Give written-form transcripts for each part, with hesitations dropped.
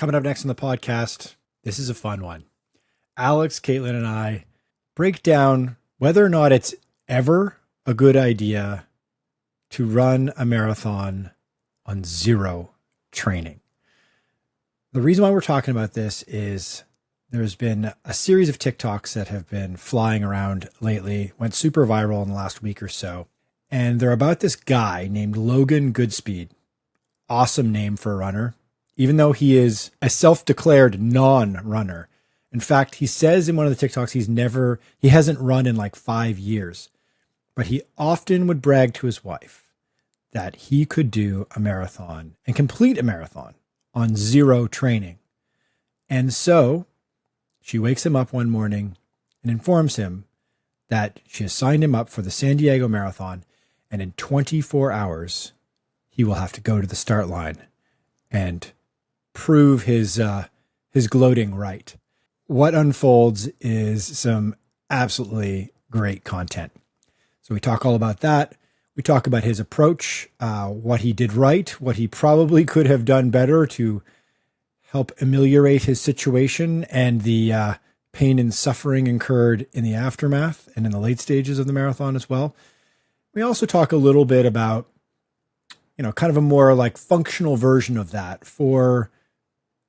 Coming up next on the podcast, this is a fun one. Alex, Katelyn, and I break down whether or not it's ever a good idea to run a marathon on zero training. The reason why we're talking about this is there's been a series of TikToks that have been flying around lately, went super viral in the last week or so. And they're about this guy named Logan Goodspeed. Awesome name for a runner, even though he is a self-declared non-runner. In fact, he says in one of the TikToks he hasn't run in like 5 years, but he often would brag to his wife that he could do a marathon and complete a marathon on zero training. And so she wakes him up one morning and informs him that she has signed him up for the San Diego Marathon, and in 24 hours, he will have to go to the start line and prove his gloating right. What unfolds is some absolutely great content. So we talk all about that. We talk about his approach, what he did right, what he probably could have done better to help ameliorate his situation, and the pain and suffering incurred in the aftermath and in the late stages of the marathon as well. We also talk a little bit about, kind of a more like functional version of that for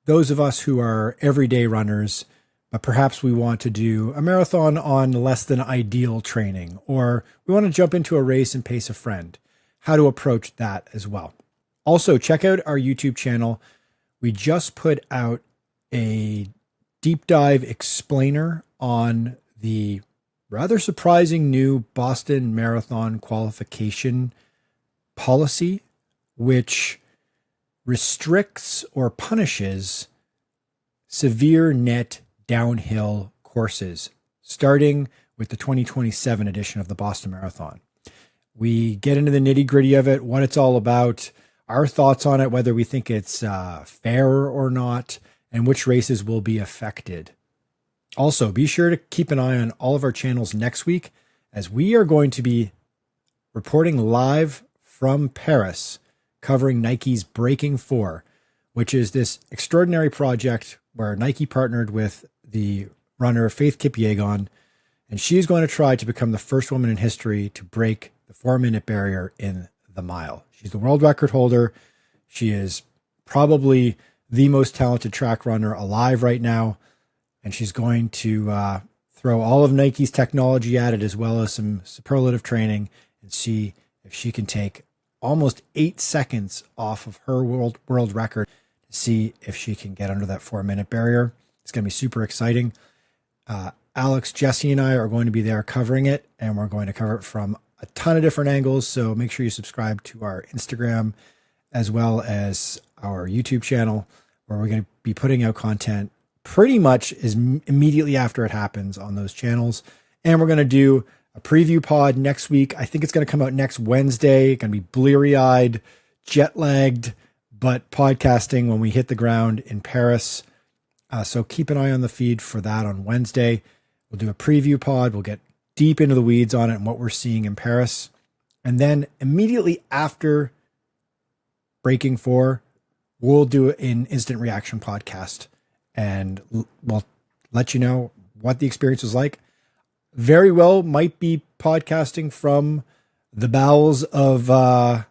those of us who are everyday runners, but perhaps we want to do a marathon on less than ideal training, or we want to jump into a race and pace a friend, how to approach that as well. Also, check out our YouTube channel. We just put out a deep dive explainer on the rather surprising new Boston Marathon qualification policy, which restricts or punishes severe net downhill courses, starting with the 2027 edition of the Boston Marathon. We get into the nitty-gritty of it, what it's all about, our thoughts on it, whether we think it's fair or not, and which races will be affected. Also, be sure to keep an eye on all of our channels next week, as we are going to be reporting live from Paris, covering Nike's Breaking 4, which is this extraordinary project where Nike partnered with the runner Faith Kipyegon, and she's going to try to become the first woman in history to break the 4-minute barrier in the mile. She's the world record holder. She is probably the most talented track runner alive right now, and she's going to throw all of Nike's technology at it, as well as some superlative training, and see if she can take almost 8 seconds off of her world record to see if she can get under that 4-minute barrier. It's going to be super exciting. Alex, Jesse, and I are going to be there covering it, and we're going to cover it from a ton of different angles. So make sure you subscribe to our Instagram as well as our YouTube channel, where we're going to be putting out content pretty much immediately after it happens on those channels. And we're going to do a preview pod next week. I think it's going to come out next Wednesday. Going to be bleary-eyed, jet-lagged, but podcasting when we hit the ground in Paris. So keep an eye on the feed for that on Wednesday. We'll do a preview pod. We'll get deep into the weeds on it and what we're seeing in Paris. And then immediately after Breaking 4, we'll do an instant reaction podcast, and we'll let you know what the experience was like. Very well might be podcasting from the bowels of the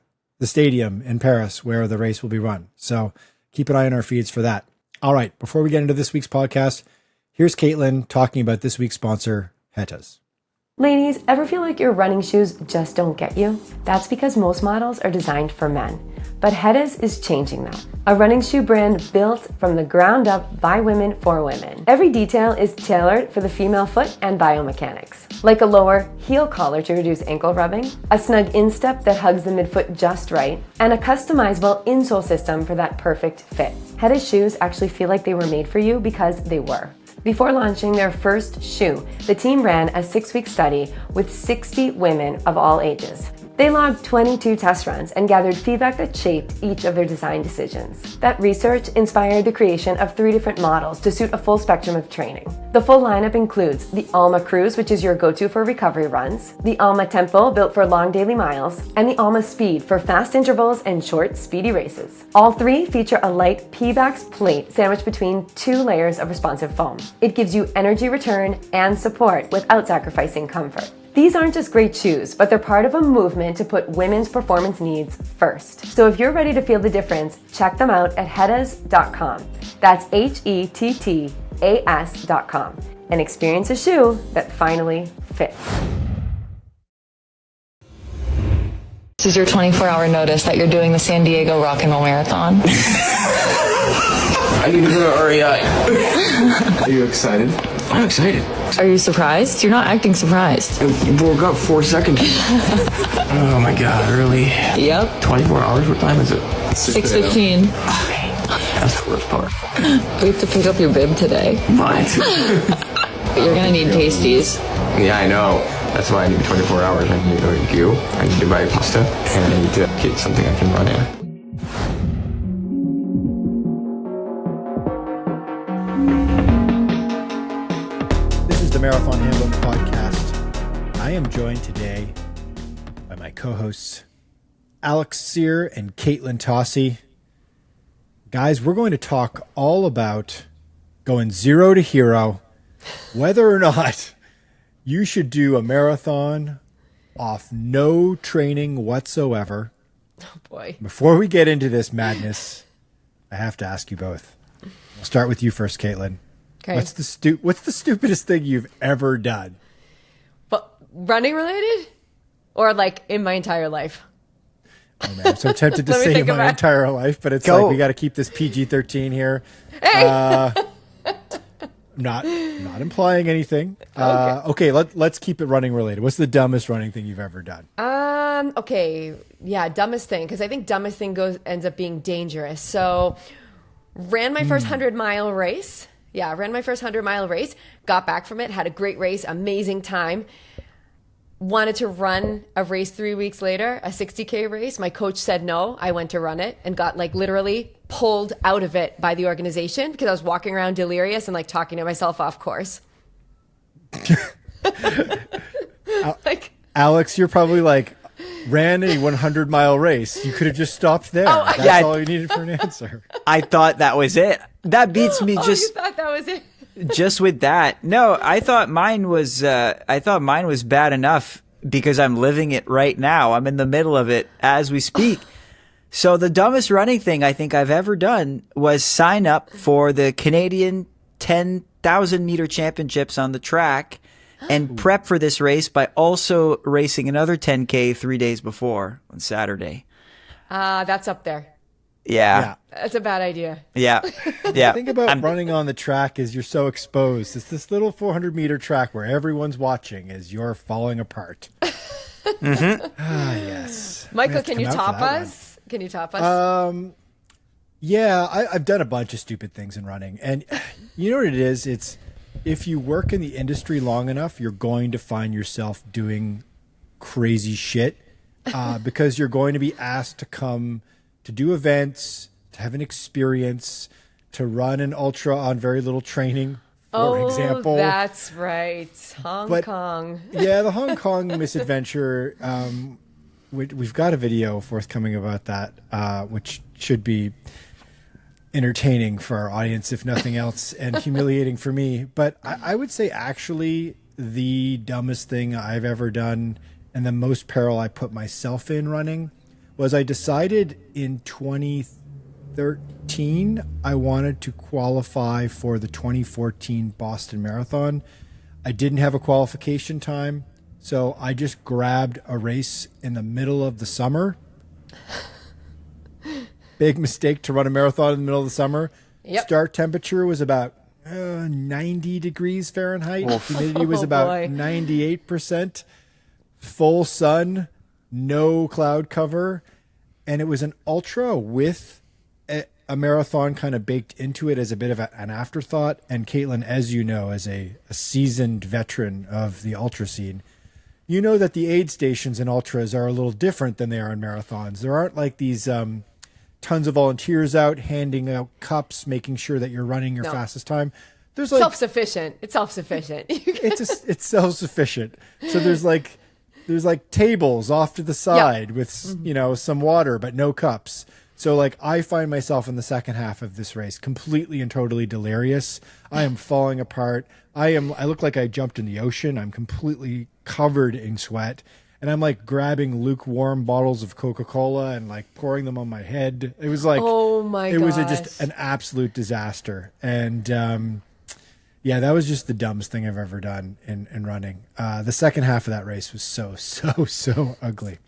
stadium in Paris where the race will be run. So keep an eye on our feeds for that. All right, before we get into this week's podcast, here's Katelyn talking about this week's sponsor, Heatstroke. Ladies, ever feel like your running shoes just don't get you? That's because most models are designed for men. But Heatstroke is changing that. A running shoe brand built from the ground up by women for women. Every detail is tailored for the female foot and biomechanics. Like a lower heel collar to reduce ankle rubbing, a snug instep that hugs the midfoot just right, and a customizable insole system for that perfect fit. Heatstroke shoes actually feel like they were made for you because they were. Before launching their first shoe, the team ran a 6-week study with 60 women of all ages. They logged 22 test runs and gathered feedback that shaped each of their design decisions. That research inspired the creation of 3 different models to suit a full spectrum of training. The full lineup includes the Alma Cruise, which is your go-to for recovery runs, the Alma Tempo, built for long daily miles, and the Alma Speed for fast intervals and short, speedy races. All 3 feature a light P-Bax plate sandwiched between 2 layers of responsive foam. It gives you energy return and support without sacrificing comfort. These aren't just great shoes, but they're part of a movement to put women's performance needs first. So if you're ready to feel the difference, check them out at hettas.com. That's HETTAS.com, and experience a shoe that finally fits. This is your 24-hour notice that you're doing the San Diego Rock and Roll Marathon. I need to go to REI. Are you excited? I'm excited. Are you surprised? You're not acting surprised. You broke up 4 seconds. Oh my God, really? Yep. 24 hours? What time is it? 6:15. That's the worst part. We have to pick up your bib today. What? You're gonna need pasties. Yeah, I know. That's why I need 24 hours. I need to go to Goo. I need to buy pasta. And I need to get something I can run in. The Marathon Handbook Podcast. I am joined today by my co-hosts Alex Sear and Katelyn Tocci. Guys, we're going to talk all about going 0 to hero, whether or not you should do a marathon off no training whatsoever. Oh boy. Before we get into this madness, I have to ask you both. We'll start with you first, Katelyn. Okay. What's the stupidest thing you've ever done? But running related? Or like in my entire life? Oh man, I'm so tempted to Let me say think my about it. entire life, but it's like we got to keep this PG-13 here. Hey! Not implying anything. Okay, let's keep it running related. What's the dumbest running thing you've ever done? Okay. Yeah, dumbest thing. Because I think dumbest thing ends up being dangerous. So ran my first 100-mile race. Yeah, ran my first 100-mile race, got back from it, had a great race, amazing time. Wanted to run a race 3 weeks later, a 60K race. My coach said no. I went to run it and got like literally pulled out of it by the organization because I was walking around delirious and like talking to myself off course. Alex, you're probably like, ran a 100-mile race. You could have just stopped there. That's yeah. all you needed for an answer. I thought that was it. That beats me You just thought that was it? just with that. No, I thought mine was bad enough because I'm living it right now. I'm in the middle of it as we speak. So the dumbest running thing I think I've ever done was sign up for the Canadian 10,000 meter championships on the track and prep for this race by also racing another 10K 3 days before on Saturday. That's up there. Yeah. That's a bad idea. Yeah. The thing about running on the track is you're so exposed. It's this little 400-meter track where everyone's watching as you're falling apart. Yes. Michael, have to can you come out for top that us? Can you top us? Yeah, I've done a bunch of stupid things in running. And you know what it is? It's if you work in the industry long enough, you're going to find yourself doing crazy shit because you're going to be asked to come to do events, to have an experience, to run an ultra on very little training, for example. That's right. Hong Kong. Yeah, the Hong Kong misadventure. We've got a video forthcoming about that, which should be entertaining for our audience, if nothing else, and humiliating for me. But I would say actually the dumbest thing I've ever done and the most peril I put myself in running was I decided in 2013 I wanted to qualify for the 2014 Boston Marathon. I didn't have a qualification time, so I just grabbed a race in the middle of the summer. Big mistake to run a marathon in the middle of the summer. Yep. Start temperature was about 90 degrees Fahrenheit. Humidity was about 98%. Full sun, no cloud cover. And it was an ultra with a marathon kind of baked into it as a bit of an afterthought. And Katelyn, as you know, as a seasoned veteran of the ultra scene, you know that the aid stations in ultras are a little different than they are in marathons. There aren't like these tons of volunteers out handing out cups, making sure that you're running your fastest time. There's like self-sufficient. It's self-sufficient. it's self-sufficient. So there's like tables off to the side with some water, but no cups. So like I find myself in the second half of this race completely and totally delirious. I am falling apart. I look like I jumped in the ocean. I'm completely covered in sweat. And I'm like grabbing lukewarm bottles of Coca-Cola and like pouring them on my head. It was like, oh my gosh. It was just an absolute disaster. And that was just the dumbest thing I've ever done in running. The second half of that race was so ugly.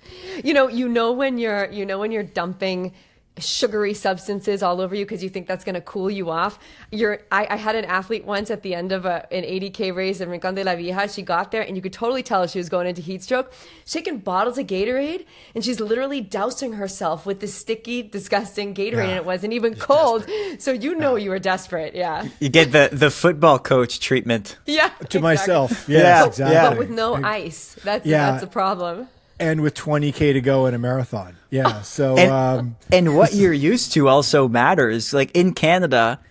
You know when you're dumping sugary substances all over you because you think that's going to cool you off. I had an athlete once at the end of an 80K race in Rincon de la Vieja. She got there and you could totally tell she was going into heat stroke, shaking bottles of Gatorade, and she's literally dousing herself with this sticky, disgusting Gatorade, and it wasn't even cold. Desperate. So you were desperate. Yeah. You get the football coach treatment. Yeah. To myself. Yes, exactly. But with no ice. That's a problem. And with 20K to go in a marathon. Yeah. So, and what you're used to also matters. Like in Canada,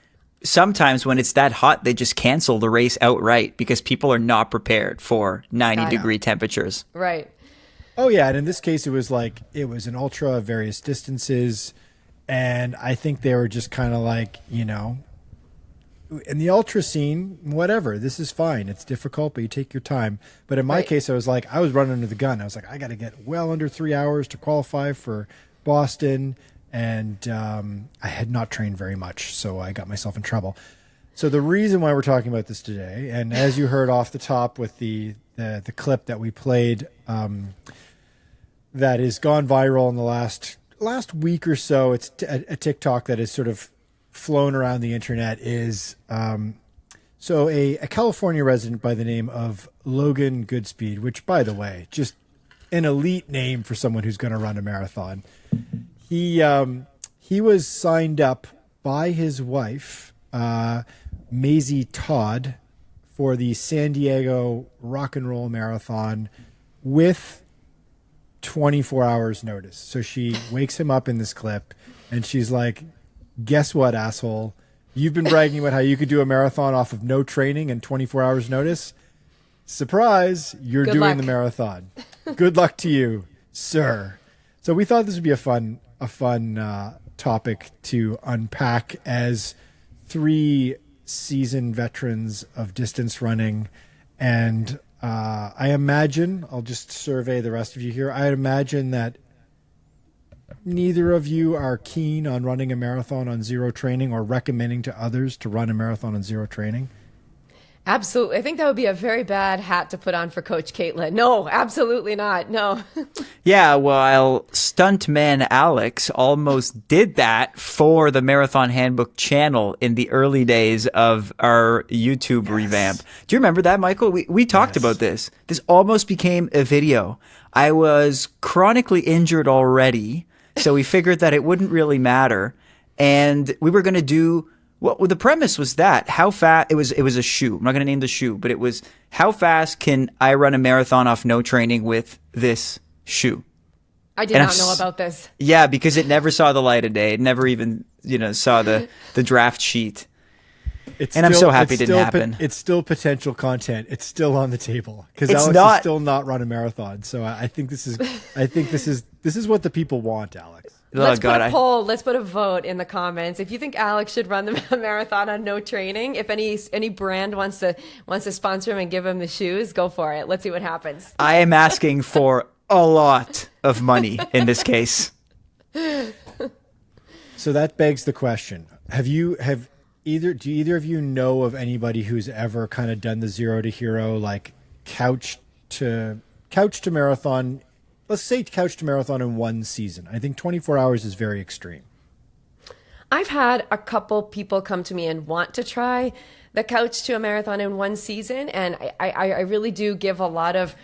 sometimes when it's that hot, they just cancel the race outright because people are not prepared for 90-degree temperatures. Right. Oh, yeah. And in this case, it was an ultra of various distances. And I think they were just kind of like, in the ultra scene, whatever, this is fine. It's difficult, but you take your time. But in my case, I was running under the gun. I was like, I got to get well under 3 hours to qualify for Boston. And I had not trained very much, so I got myself in trouble. So the reason why we're talking about this today, and as you heard off the top with the clip that we played, that has gone viral in the last week or so, it's a TikTok that is sort of flown around the internet, is so a California resident by the name of Logan Goodspeed, which, by the way, just an elite name for someone who's going to run a marathon. He was signed up by his wife, Maisie Todd, for the San Diego Rock and Roll Marathon with 24 hours notice. So she wakes him up in this clip and she's like, guess what, asshole? You've been bragging about how you could do a marathon off of no training and 24 hours notice. Surprise, you're doing the marathon. Good luck to you, sir. So we thought this would be a fun topic to unpack as three seasoned veterans of distance running. And I imagine, I'll just survey the rest of you here, I imagine that neither of you are keen on running a marathon on zero training or recommending to others to run a marathon on zero training. Absolutely. I think that would be a very bad hat to put on for Coach Katelyn. No, absolutely not. No. Yeah, well, stuntman Alex almost did that for the Marathon Handbook channel in the early days of our YouTube revamp. Do you remember that, Michael? We talked about this. This almost became a video. I was chronically injured already, so we figured that it wouldn't really matter. And we were going to do... Well, the premise was that how fast it was a shoe. I'm not going to name the shoe, but it was how fast can I run a marathon off no training with this shoe? I did not know about this. Yeah, because it never saw the light of day. It never even, saw the draft sheet. I'm so happy it didn't happen. It's still potential content. It's still on the table because Alex has still not run a marathon. So I think this is what the people want, Alex. Let's put a poll. Let's put a vote in the comments. If you think Alex should run the marathon on no training, if any brand wants to sponsor him and give him the shoes, go for it. Let's see what happens. I am asking for a lot of money in this case. So that begs the question: do either of you know of anybody who's ever kind of done the zero to hero, like couch to marathon? Let's say couch to marathon in one season. I think 24 hours is very extreme. I've had a couple people come to me and want to try the couch to a marathon in one season. And I really do give a lot of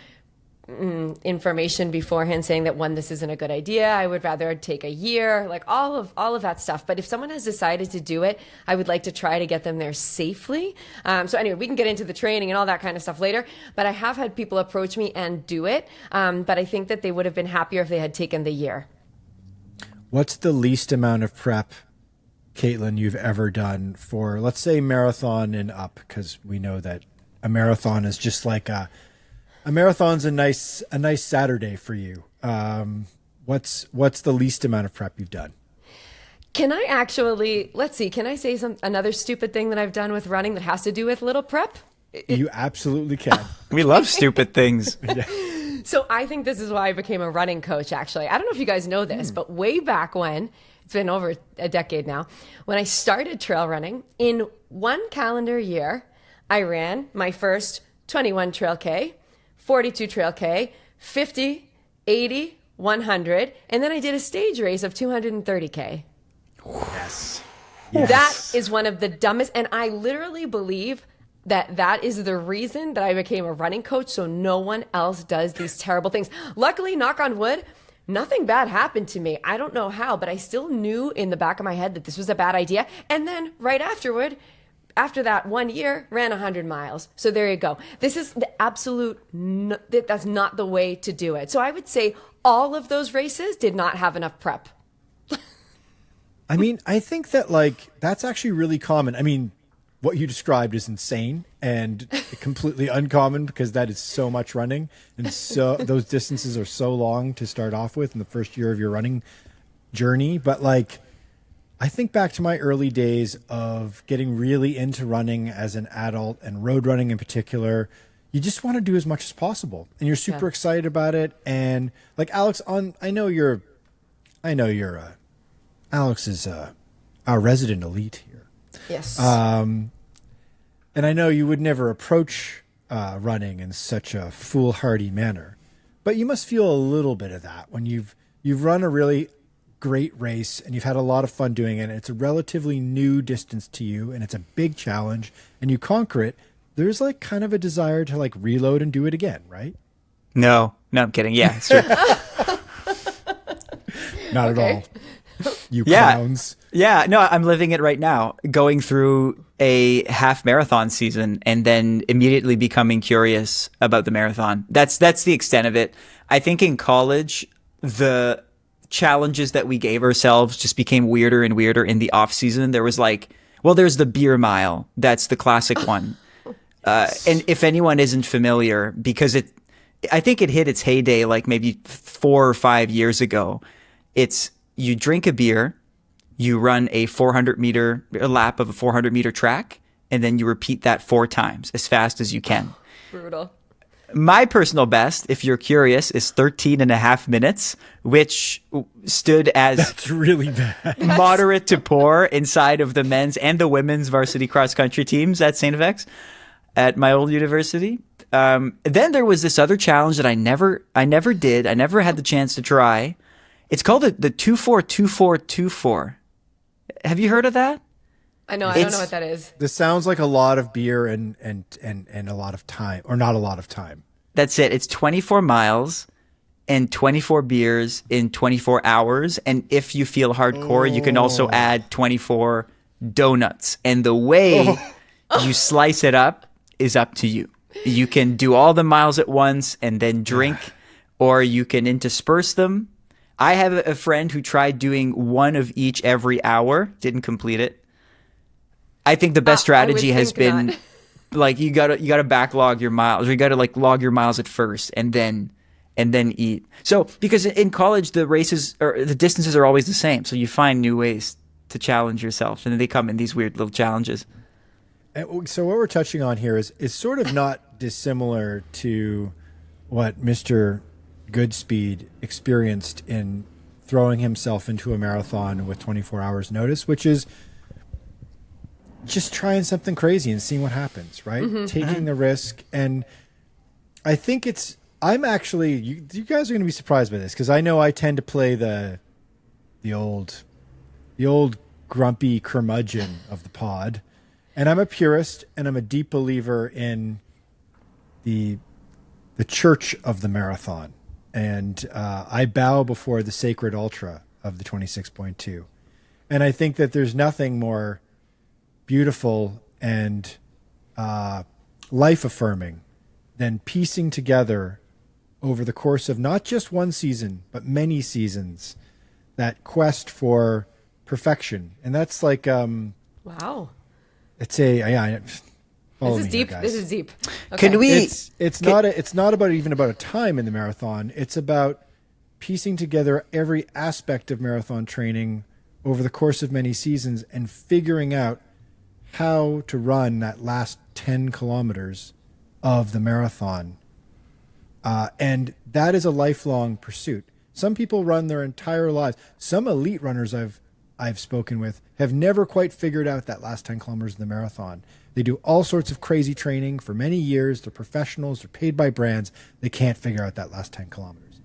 information beforehand saying that one, this isn't a good idea. I would rather take a year, like all of that stuff. But if someone has decided to do it, I would like to try to get them there safely. So anyway, we can get into the training and all that kind of stuff later. But I have had people approach me and do it. But I think that they would have been happier if they had taken the year. What's the least amount of prep, Katelyn, you've ever done for, let's say, marathon and up? Because we know that a marathon is just like a marathon's a nice Saturday for you. What's the least amount of prep you've done? Can I actually, let's see, can I say another stupid thing that I've done with running that has to do with little prep? You absolutely can. We love stupid things. So I think this is why I became a running coach, actually. I don't know if you guys know this, but way back when, it's been over a decade now, when I started trail running, in one calendar year, I ran my first 21 Trail K, 42 Trail K, 50, 80, 100, and then I did a stage race of 230K. Yes. That is one of the dumbest, and I literally believe that is the reason that I became a running coach, so no one else does these terrible things. Luckily, knock on wood, nothing bad happened to me. I don't know how, but I still knew in the back of my head that this was a bad idea. And then right after that 1 year, ran 100 miles. So there you go. This is the absolute, that's not the way to do it. So I would say all of those races did not have enough prep. I mean, I think that that's actually really common. I mean, what you described is insane and completely uncommon because that is so much running. And so those distances are so long to start off with in the first year of your running journey. But I think back to my early days of getting really into running as an adult and road running in particular. You just want to do as much as possible and you're super excited about it. And Alex, Alex is our resident elite here. Yes. And I know you would never approach running in such a foolhardy manner, but you must feel a little bit of that when you've run a really great race and you've had a lot of fun doing it. And it's a relatively new distance to you and it's a big challenge and you conquer it. There's kind of a desire to reload and do it again, right? No, I'm kidding. Yeah, it's true. Not at all. You clowns. Yeah, no, I'm living it right now, going through a half marathon season and then immediately becoming curious about the marathon. That's the extent of it. I think in college, the challenges that we gave ourselves just became weirder and weirder in the off season. There was there's the beer mile. That's the classic one. And if anyone isn't familiar, because I think it hit its heyday maybe 4 or 5 years ago. You drink a beer, you run a lap of a 400 meter track, and then you repeat that 4 times as fast as you can. Brutal. My personal best, if you're curious, is 13 and a half minutes, which stood as That's really bad. Moderate to poor inside of the men's and the women's varsity cross country teams at St. FX at my old university. Then there was this other challenge that I never did. I never had the chance to try. It's called the 24-24-24. Have you heard of that? I don't know what that is. This sounds like a lot of beer and a lot of time, or not a lot of time. That's it. It's 24 miles and 24 beers in 24 hours. And if you feel hardcore, you can also add 24 donuts. And the way you slice it up is up to you. You can do all the miles at once and then drink, or you can intersperse them. I have a friend who tried doing one of each every hour, didn't complete it. I think the best strategy has been you gotta backlog your miles, or you gotta log your miles at first and then eat. So because in college the races or the distances are always the same, so you find new ways to challenge yourself, and then they come in these weird little challenges. And so what we're touching on here is sort of not dissimilar to what Mr. Goodspeed experienced in throwing himself into a marathon with 24 hours notice, which is just trying something crazy and seeing what happens, right? Mm-hmm. Taking the risk. And I think I'm actually, you guys are going to be surprised by this, because I know I tend to play the old grumpy curmudgeon of the pod. And I'm a purist and I'm a deep believer in the the church of the marathon. And I bow before the sacred ultra of the 26.2. And I think that there's nothing more beautiful and life-affirming than piecing together over the course of not just one season, but many seasons, that quest for perfection. And that's like... wow. It's follow This is me here, deep. guys. This is deep. Okay. Can we? It's not about even about a time in the marathon. It's about piecing together every aspect of marathon training over the course of many seasons and figuring out how to run that last 10 kilometers of the marathon. And that is a lifelong pursuit. Some people run their entire lives. Some elite runners I've spoken with have never quite figured out that last 10 kilometers of the marathon. They do all sorts of crazy training for many years. They're professionals. They're paid by brands. They can't figure out that last 10 kilometers.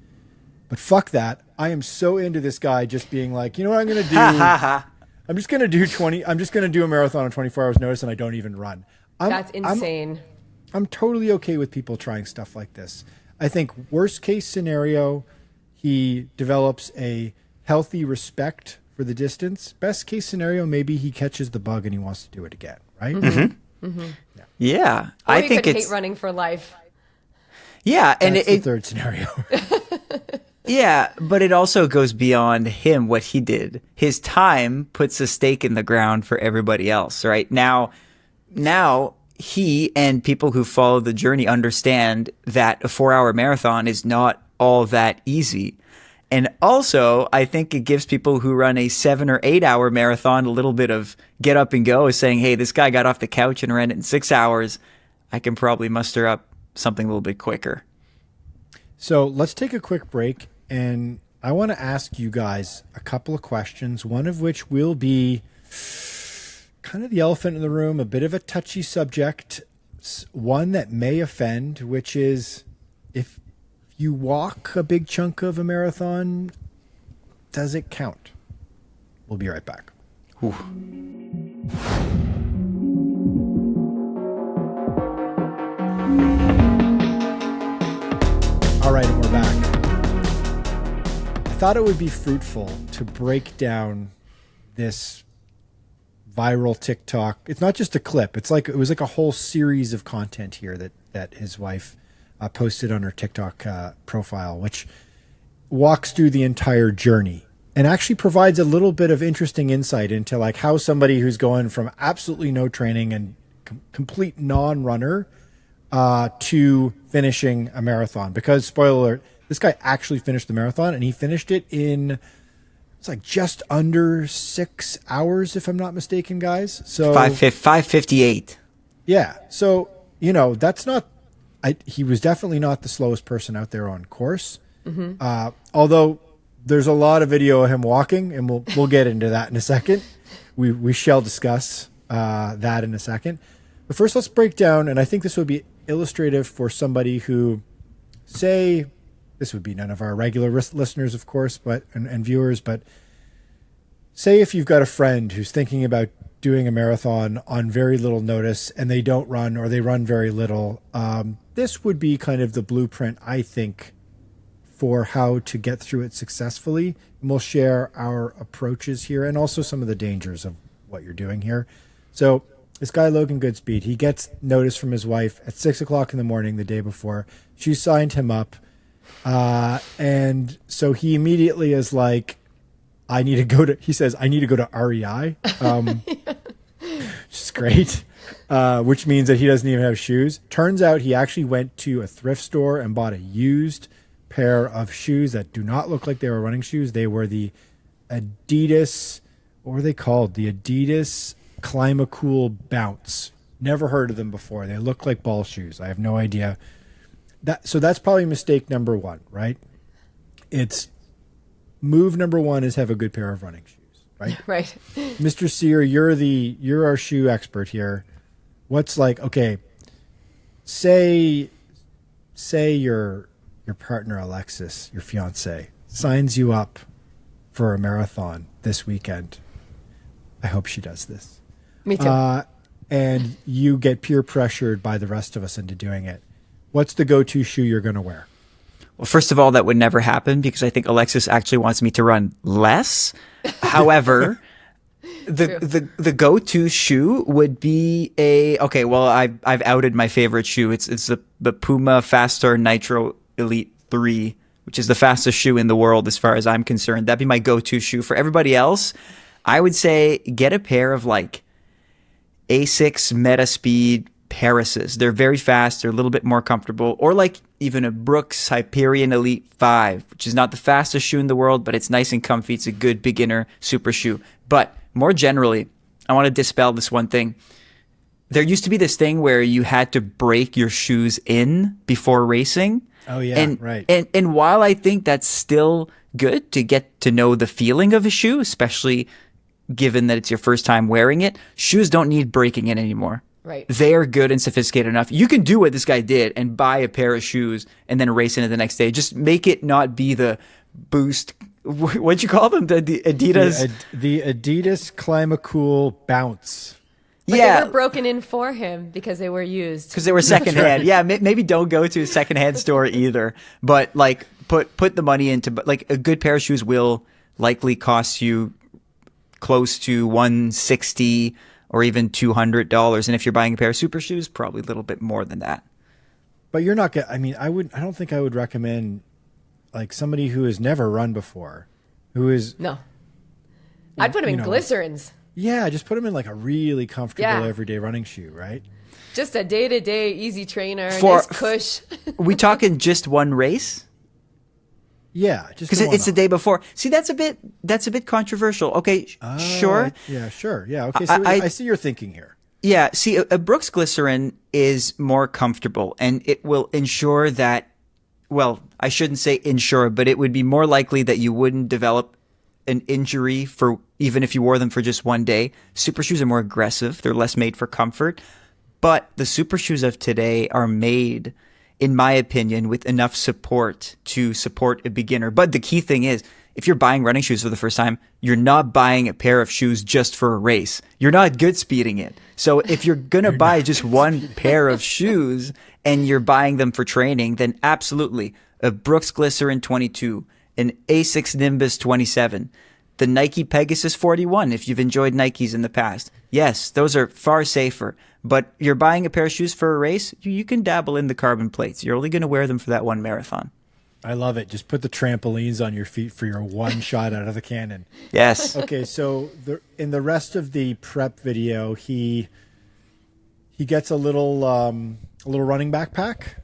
But fuck that. I am so into this guy just being like, you know what I'm going to do? I'm just going to do 20. I'm just going to do a marathon on 24 hours notice and I don't even run. That's insane. I'm totally okay with people trying stuff like this. I think worst case scenario, he develops a healthy respect for the distance. Best case scenario, maybe he catches the bug and he wants to do it again, right? Mm-hmm. Mm-hmm. Yeah. Or I you think could it's hate running for life. Yeah, and that's the third scenario. Yeah, but it also goes beyond him, what he did. His time puts a stake in the ground for everybody else, right? Now he and people who follow the journey understand that a 4-hour marathon is not all that easy. And also, I think it gives people who run a 7 or 8 hour marathon a little bit of get up and go, is saying, hey, this guy got off the couch and ran it in 6 hours. I can probably muster up something a little bit quicker. So let's take a quick break. And I want to ask you guys a couple of questions, one of which will be kind of the elephant in the room, a bit of a touchy subject, one that may offend, which is, if you walk a big chunk of a marathon, does it count? We'll be right back. Ooh. All right, and we're back. I thought it would be fruitful to break down this viral TikTok. It's not just a clip. It was like a whole series of content here that his wife posted on her TikTok profile, which walks through the entire journey and actually provides a little bit of interesting insight into like how somebody who's going from absolutely no training and complete non-runner to finishing a marathon. Because, spoiler alert, this guy actually finished the marathon, and he finished it in, it's like just under 6 hours, if I'm not mistaken, guys. So 5:58. Yeah. So, you know, that's not, he was definitely not the slowest person out there on course. Mm-hmm. Although there's a lot of video of him walking, and we'll get into that in a second. We shall discuss that in a second. But first, let's break down, and I think this would be illustrative for somebody who, say, this would be none of our regular listeners, of course, and viewers, but say if you've got a friend who's thinking about doing a marathon on very little notice and they don't run or they run very little, this would be kind of the blueprint, I think, for how to get through it successfully. And we'll share our approaches here and also some of the dangers of what you're doing here. So this guy, Logan Goodspeed, he gets notice from his wife at 6 o'clock in the morning the day before. She signed him up. And so he immediately is like, I need to go to REI, which is great, which means that he doesn't even have shoes. Turns out he actually went to a thrift store and bought a used pair of shoes that do not look like they were running shoes. They were the Adidas, what were they called? The Adidas Climacool Bounce. Never heard of them before. They look like ball shoes. I have no idea. So that's probably mistake number one, right? It's move number one is have a good pair of running shoes, right? Right. Mr. Sear, you're our shoe expert here. What's like, okay, say your partner Alexis, your fiance, signs you up for a marathon this weekend. I hope she does this. Me too. And you get peer pressured by the rest of us into doing it. what's the go-to shoe you're going to wear? Well, first of all, that would never happen because I think Alexis actually wants me to run less. However, the go-to shoe would be I've outed my favorite shoe. It's the Puma Fastar Nitro Elite 3, which is the fastest shoe in the world as far as I'm concerned. That'd be my go-to shoe. For everybody else, I would say get a pair of like Asics Metaspeed Parises. They're very fast. They're a little bit more comfortable. Or like even a Brooks Hyperion Elite 5, which is not the fastest shoe in the world, but it's nice and comfy. It's a good beginner super shoe. But more generally, I want to dispel this one thing. There used to be this thing where you had to break your shoes in before racing. Oh, yeah, right. And while I think that's still good to get to know the feeling of a shoe, especially given that it's your first time wearing it, shoes don't need breaking in anymore. Right. They are good and sophisticated enough. You can do what this guy did and buy a pair of shoes and then race in it the next day. Just make it not be the Boost. What'd you call them? The Adidas? The Adidas Climacool Bounce. But they were broken in for him because they were used. Because they were secondhand. Yeah, maybe don't go to a secondhand store either. But like put the money into, like, a good pair of shoes will likely cost you close to $160 or even $200. And if you're buying a pair of super shoes, probably a little bit more than that. But you're not I don't think I would recommend like somebody who has never run before, who is. No. I'd put them in glycerins. Yeah, just put them in like a really comfortable everyday running shoe, right? Just a day-to-day easy trainer, nice cush. We talking just one race? Yeah, just because it's the day before. See, that's a bit controversial. Okay, sure. Yeah, sure. Yeah, okay. So I see your thinking here. Yeah, see, a Brooks glycerin is more comfortable, and it will ensure that. Well, I shouldn't say ensure, but it would be more likely that you wouldn't develop an injury for even if you wore them for just one day. Super shoes are more aggressive. They're less made for comfort. But the super shoes of today are made, in my opinion, with enough support to support a beginner. But the key thing is, if you're buying running shoes for the first time, you're not buying a pair of shoes just for a race. You're not good speeding it. So if you're going to buy just one pair of shoes and you're buying them for training, then absolutely a Brooks Glycerin 22, an Asics Nimbus 27, the Nike Pegasus 41 if you've enjoyed Nikes in the past. Yes, those are far safer. But you're buying a pair of shoes for a race, you can dabble in the carbon plates. You're only going to wear them for that one marathon. I love it. Just put the trampolines on your feet for your one shot out of the cannon. Yes. Okay, so in the rest of the prep video, he gets a little running backpack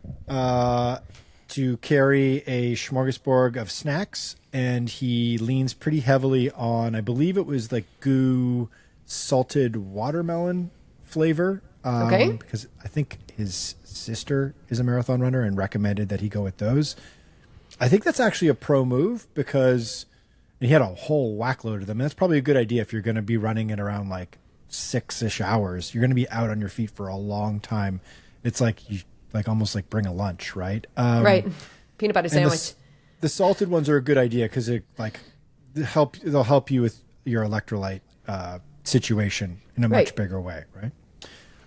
to carry a smorgasbord of snacks, and he leans pretty heavily on, I believe it was like goo salted watermelon flavor. Okay. Because I think his sister is a marathon runner and recommended that he go with those. I think that's actually a pro move because he had a whole whackload of them. And that's probably a good idea if you're going to be running in around like 6-ish hours. You're going to be out on your feet for a long time. It's like you almost like bring a lunch, right? Right. Peanut butter sandwich. The salted ones are a good idea because they'll help you with your electrolyte situation in a much bigger way, right?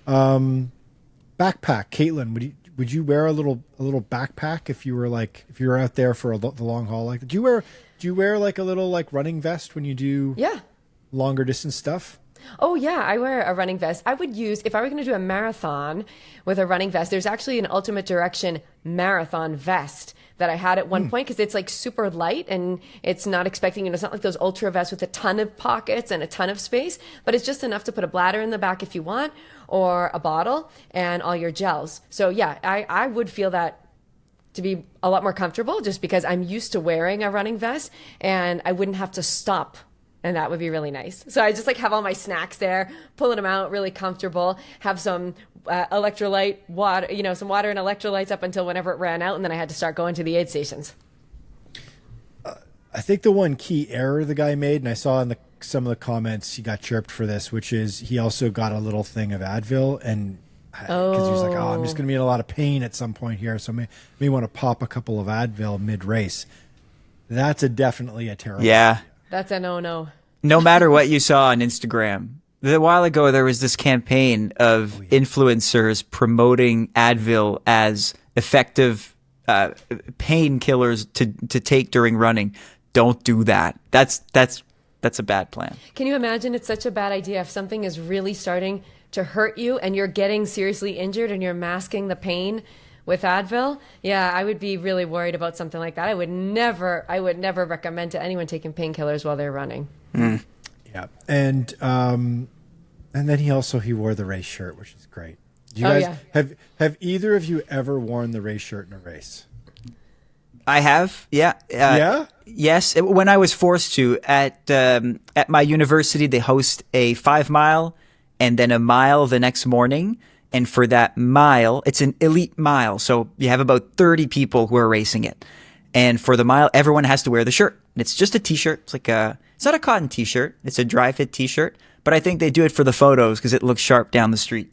Backpack, Katelyn, would you wear a little backpack if you were out there for the long haul? Like, do you wear like a little like running vest when you do longer distance stuff? Oh yeah, I wear a running vest. I would use, if I were going to do a marathon with a running vest, there's actually an Ultimate Direction marathon vest that I had at one point because it's like super light and it's not expecting, it's not like those ultra vests with a ton of pockets and a ton of space, but it's just enough to put a bladder in the back if you want, or a bottle and all your gels. So yeah, I would feel that to be a lot more comfortable just because I'm used to wearing a running vest and I wouldn't have to stop. And that would be really nice. So I just like have all my snacks there, pulling them out, really comfortable, have some electrolyte water, some water and electrolytes up until whenever it ran out. And then I had to start going to the aid stations. I think the one key error the guy made, and I saw in some of the comments, he got chirped for this, which is he also got a little thing of Advil and because he was like, I'm just going to be in a lot of pain at some point here. So may want to pop a couple of Advil mid race. That's definitely a terrible idea. That's a no-no. No matter what you saw on Instagram, a while ago there was this campaign of influencers promoting Advil as effective painkillers to take during running. Don't do that. That's a bad plan. Can you imagine? It's such a bad idea if something is really starting to hurt you and you're getting seriously injured and you're masking the pain with Advil. Yeah, I would be really worried about something like that. I would never recommend to anyone taking painkillers while they're running. Yeah, and then he wore the race shirt, which is great. Do you guys have either of you ever worn the race shirt in a race? I have, yeah. Yeah? Yes, when I was forced to. At my university, they host a 5 mile and then a mile the next morning. And for that mile, it's an elite mile. So you have about 30 people who are racing it. And for the mile, everyone has to wear the shirt. It's just a t-shirt. It's like it's not a cotton t-shirt. It's a dry fit t-shirt. But I think they do it for the photos because it looks sharp down the street.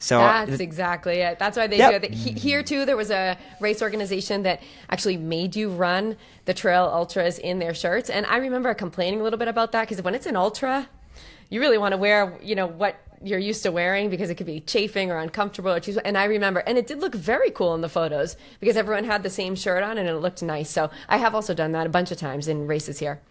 So that's exactly it. That's why they do it. Here too, there was a race organization that actually made you run the trail ultras in their shirts. And I remember complaining a little bit about that because when it's an ultra, you really want to wear, what you're used to wearing because it could be chafing or uncomfortable. And I remember, and it did look very cool in the photos because everyone had the same shirt on and it looked nice. So I have also done that a bunch of times in races here.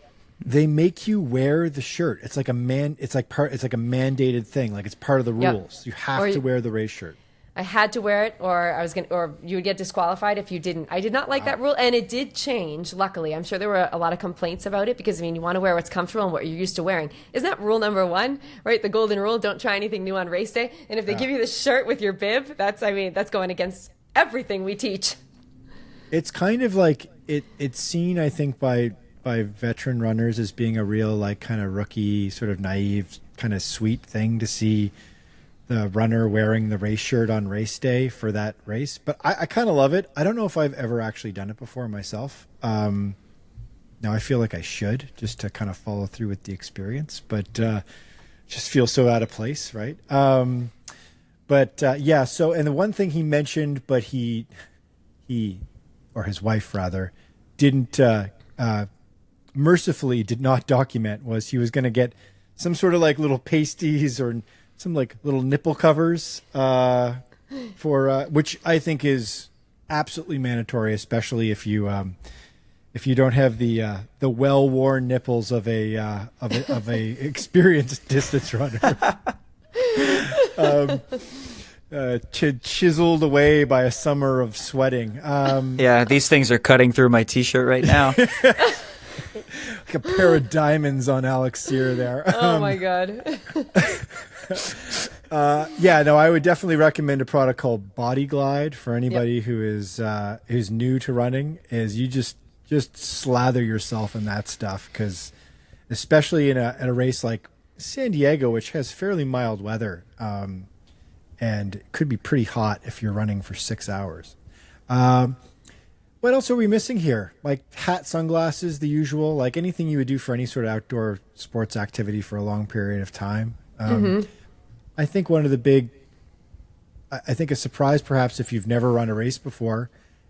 They make you wear the shirt. It's like a mandated thing. Like it's part of the rules. You have to wear the race shirt. I had to wear it, or you would get disqualified if you didn't. I did not like that rule, and it did change. Luckily, I'm sure there were a lot of complaints about it because you want to wear what's comfortable and what you're used to wearing. Isn't that rule number 1, right? The golden rule: don't try anything new on race day. And if they give you the shirt with your bib, that's going against everything we teach. It's kind of like it's seen, I think, by veteran runners as being a real kind of rookie, sort of naive, kind of sweet thing to see the runner wearing the race shirt on race day for that race. But I kind of love it. I don't know if I've ever actually done it before myself. Now I feel like I should, just to kind of follow through with the experience, but just feel so out of place, right? So, and the one thing he mentioned, but he or his wife rather, didn't mercifully did not document was he was going to get some sort of little pasties or some little nipple covers for which I think is absolutely mandatory, especially if you don't have the well-worn nipples of a experienced distance runner. Chiseled away by a summer of sweating. These things are cutting through my t-shirt right now. Like a pair of diamonds on Alex Sear there. Oh my God. I would definitely recommend a product called Body Glide for anybody who's new to running. Is you just slather yourself in that stuff, because especially in a race like San Diego, which has fairly mild weather, and it could be pretty hot if you're running for 6 hours. What else are we missing here? Like hat, sunglasses, the usual, like anything you would do for any sort of outdoor sports activity for a long period of time. I think I think a surprise perhaps if you've never run a race before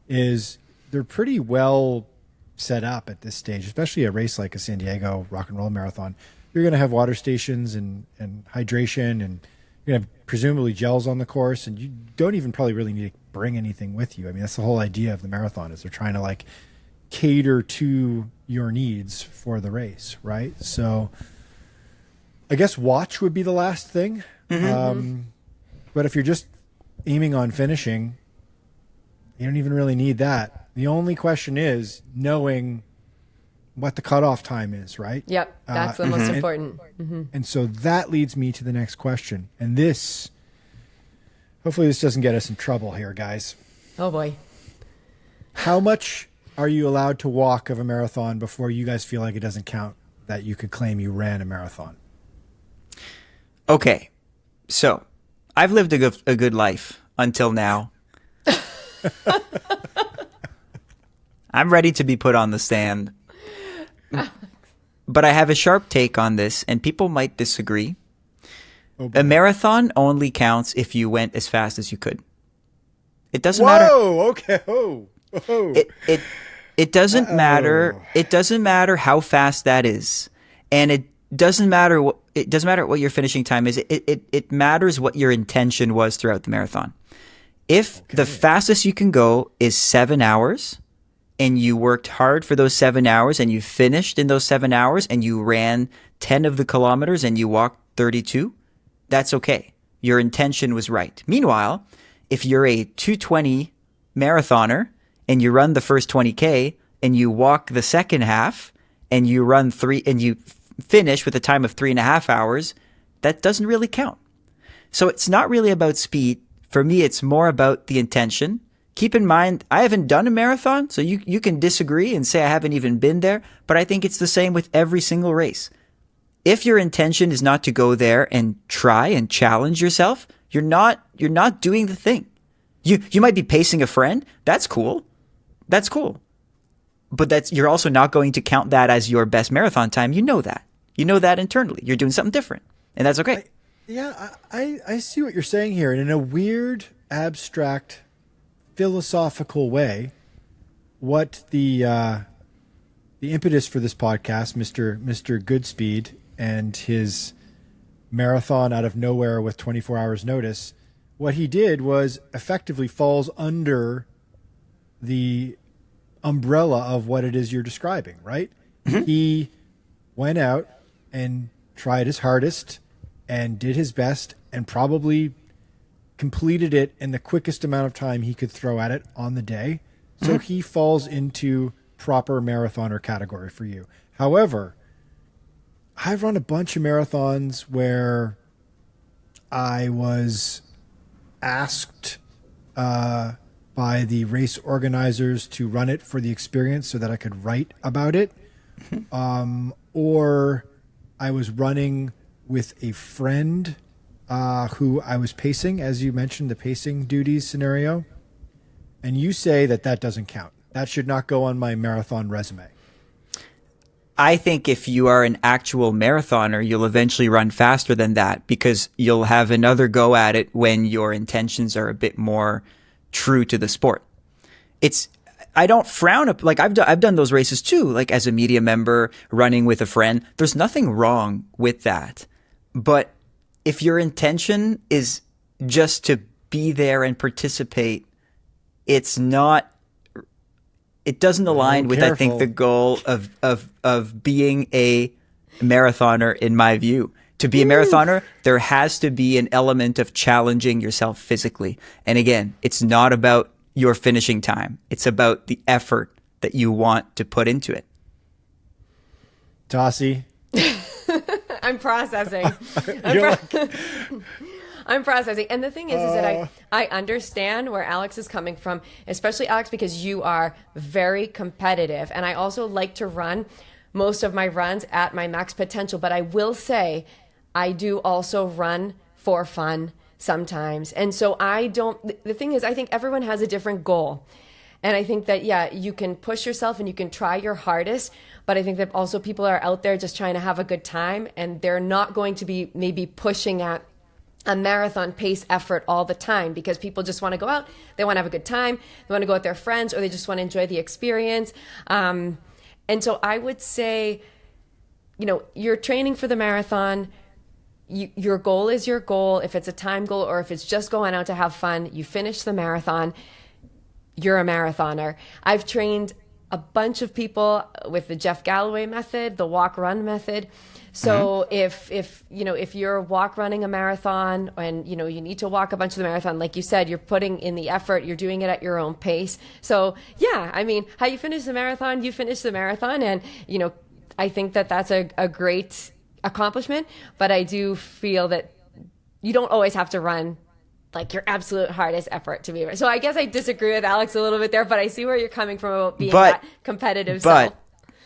is they're pretty well set up at this stage, especially a race like a San Diego Rock and Roll Marathon. You're going to have water stations and hydration, and you're going to have presumably gels on the course, and you don't even probably really need to bring anything with you. I mean, that's the whole idea of the marathon, is they're trying to cater to your needs for the race, right? So I guess watch would be the last thing. But if you're just aiming on finishing, you don't even really need that. The only question is knowing what the cutoff time is, right? Yep, that's the most important. And so that leads me to the next question. And hopefully this doesn't get us in trouble here, guys. Oh boy. How much are you allowed to walk of a marathon before you guys feel like it doesn't count, that you could claim you ran a marathon? Okay, so I've lived a good life until now. I'm ready to be put on the stand. But I have a sharp take on this, and people might disagree. A marathon only counts if you went as fast as you could. It doesn't matter. Whoa, okay. It doesn't matter. It doesn't matter how fast that is. And it doesn't matter what your finishing time is. It matters what your intention was throughout the marathon. If the fastest you can go is 7 hours and you worked hard for those 7 hours and you finished in those 7 hours and you ran 10 of the kilometers and you walked 32, that's okay. Your intention was right. Meanwhile, if you're a 2:20 marathoner and you run the first 20K and you walk the second half and you run you finish with a time of 3.5 hours, that doesn't really count. So it's not really about speed. For me, it's more about the intention. Keep in mind, I haven't done a marathon, so you can disagree and say I haven't even been there, but I think it's the same with every single race. If your intention is not to go there and try and challenge yourself, you're not doing the thing. You might be pacing a friend. That's cool. That's cool. But you're also not going to count that as your best marathon time. You know that. You know that internally. You're doing something different, and that's okay. I see what you're saying here, and in a weird, abstract, philosophical way, what the impetus for this podcast, Mr. Goodspeed, and his marathon out of nowhere with 24 hours notice, what he did was effectively falls under the umbrella of what it is you're describing, right? Mm-hmm. He went out and tried his hardest and did his best and probably completed it in the quickest amount of time he could throw at it on the day. So he falls into proper marathoner category for you. However, I've run a bunch of marathons where I was asked by the race organizers to run it for the experience so that I could write about it. Or I was running with a friend who I was pacing, as you mentioned, the pacing duties scenario. And you say that doesn't count. That should not go on my marathon resume. I think if you are an actual marathoner, you'll eventually run faster than that because you'll have another go at it when your intentions are a bit more true to the sport. I don't frown up, like I've done those races too, like as a media member, running with a friend. There's nothing wrong with that. But if your intention is just to be there and participate, it doesn't align with, I think, the goal of being a marathoner, in my view. To be a marathoner, there has to be an element of challenging yourself physically. And again, it's not about your finishing time. It's about the effort that you want to put into it. Tocci. I'm processing. I'm processing. And the thing is that I understand where Alex is coming from, especially Alex, because you are very competitive. And I also like to run most of my runs at my max potential. But I will say I do also run for fun sometimes. And so the thing is, I think everyone has a different goal. And I think that, yeah, you can push yourself and you can try your hardest. But I think that also people are out there just trying to have a good time. And they're not going to be maybe pushing at a marathon pace effort all the time because people just want to go out. They want to have a good time. They want to go with their friends, or they just want to enjoy the experience. And so I would say, you're training for the marathon. Your goal is your goal. If it's a time goal or if it's just going out to have fun, you finish the marathon, you're a marathoner. I've trained a bunch of people with the Jeff Galloway method, the walk-run method. So if you're walk running a marathon and, you need to walk a bunch of the marathon, like you said, you're putting in the effort, you're doing it at your own pace. So yeah, I mean, how you finish the marathon, you finish the marathon. And, I think that that's a great accomplishment, but I do feel that you don't always have to run like your absolute hardest effort to be. So I guess I disagree with Alex a little bit there, but I see where you're coming from about being that competitive self.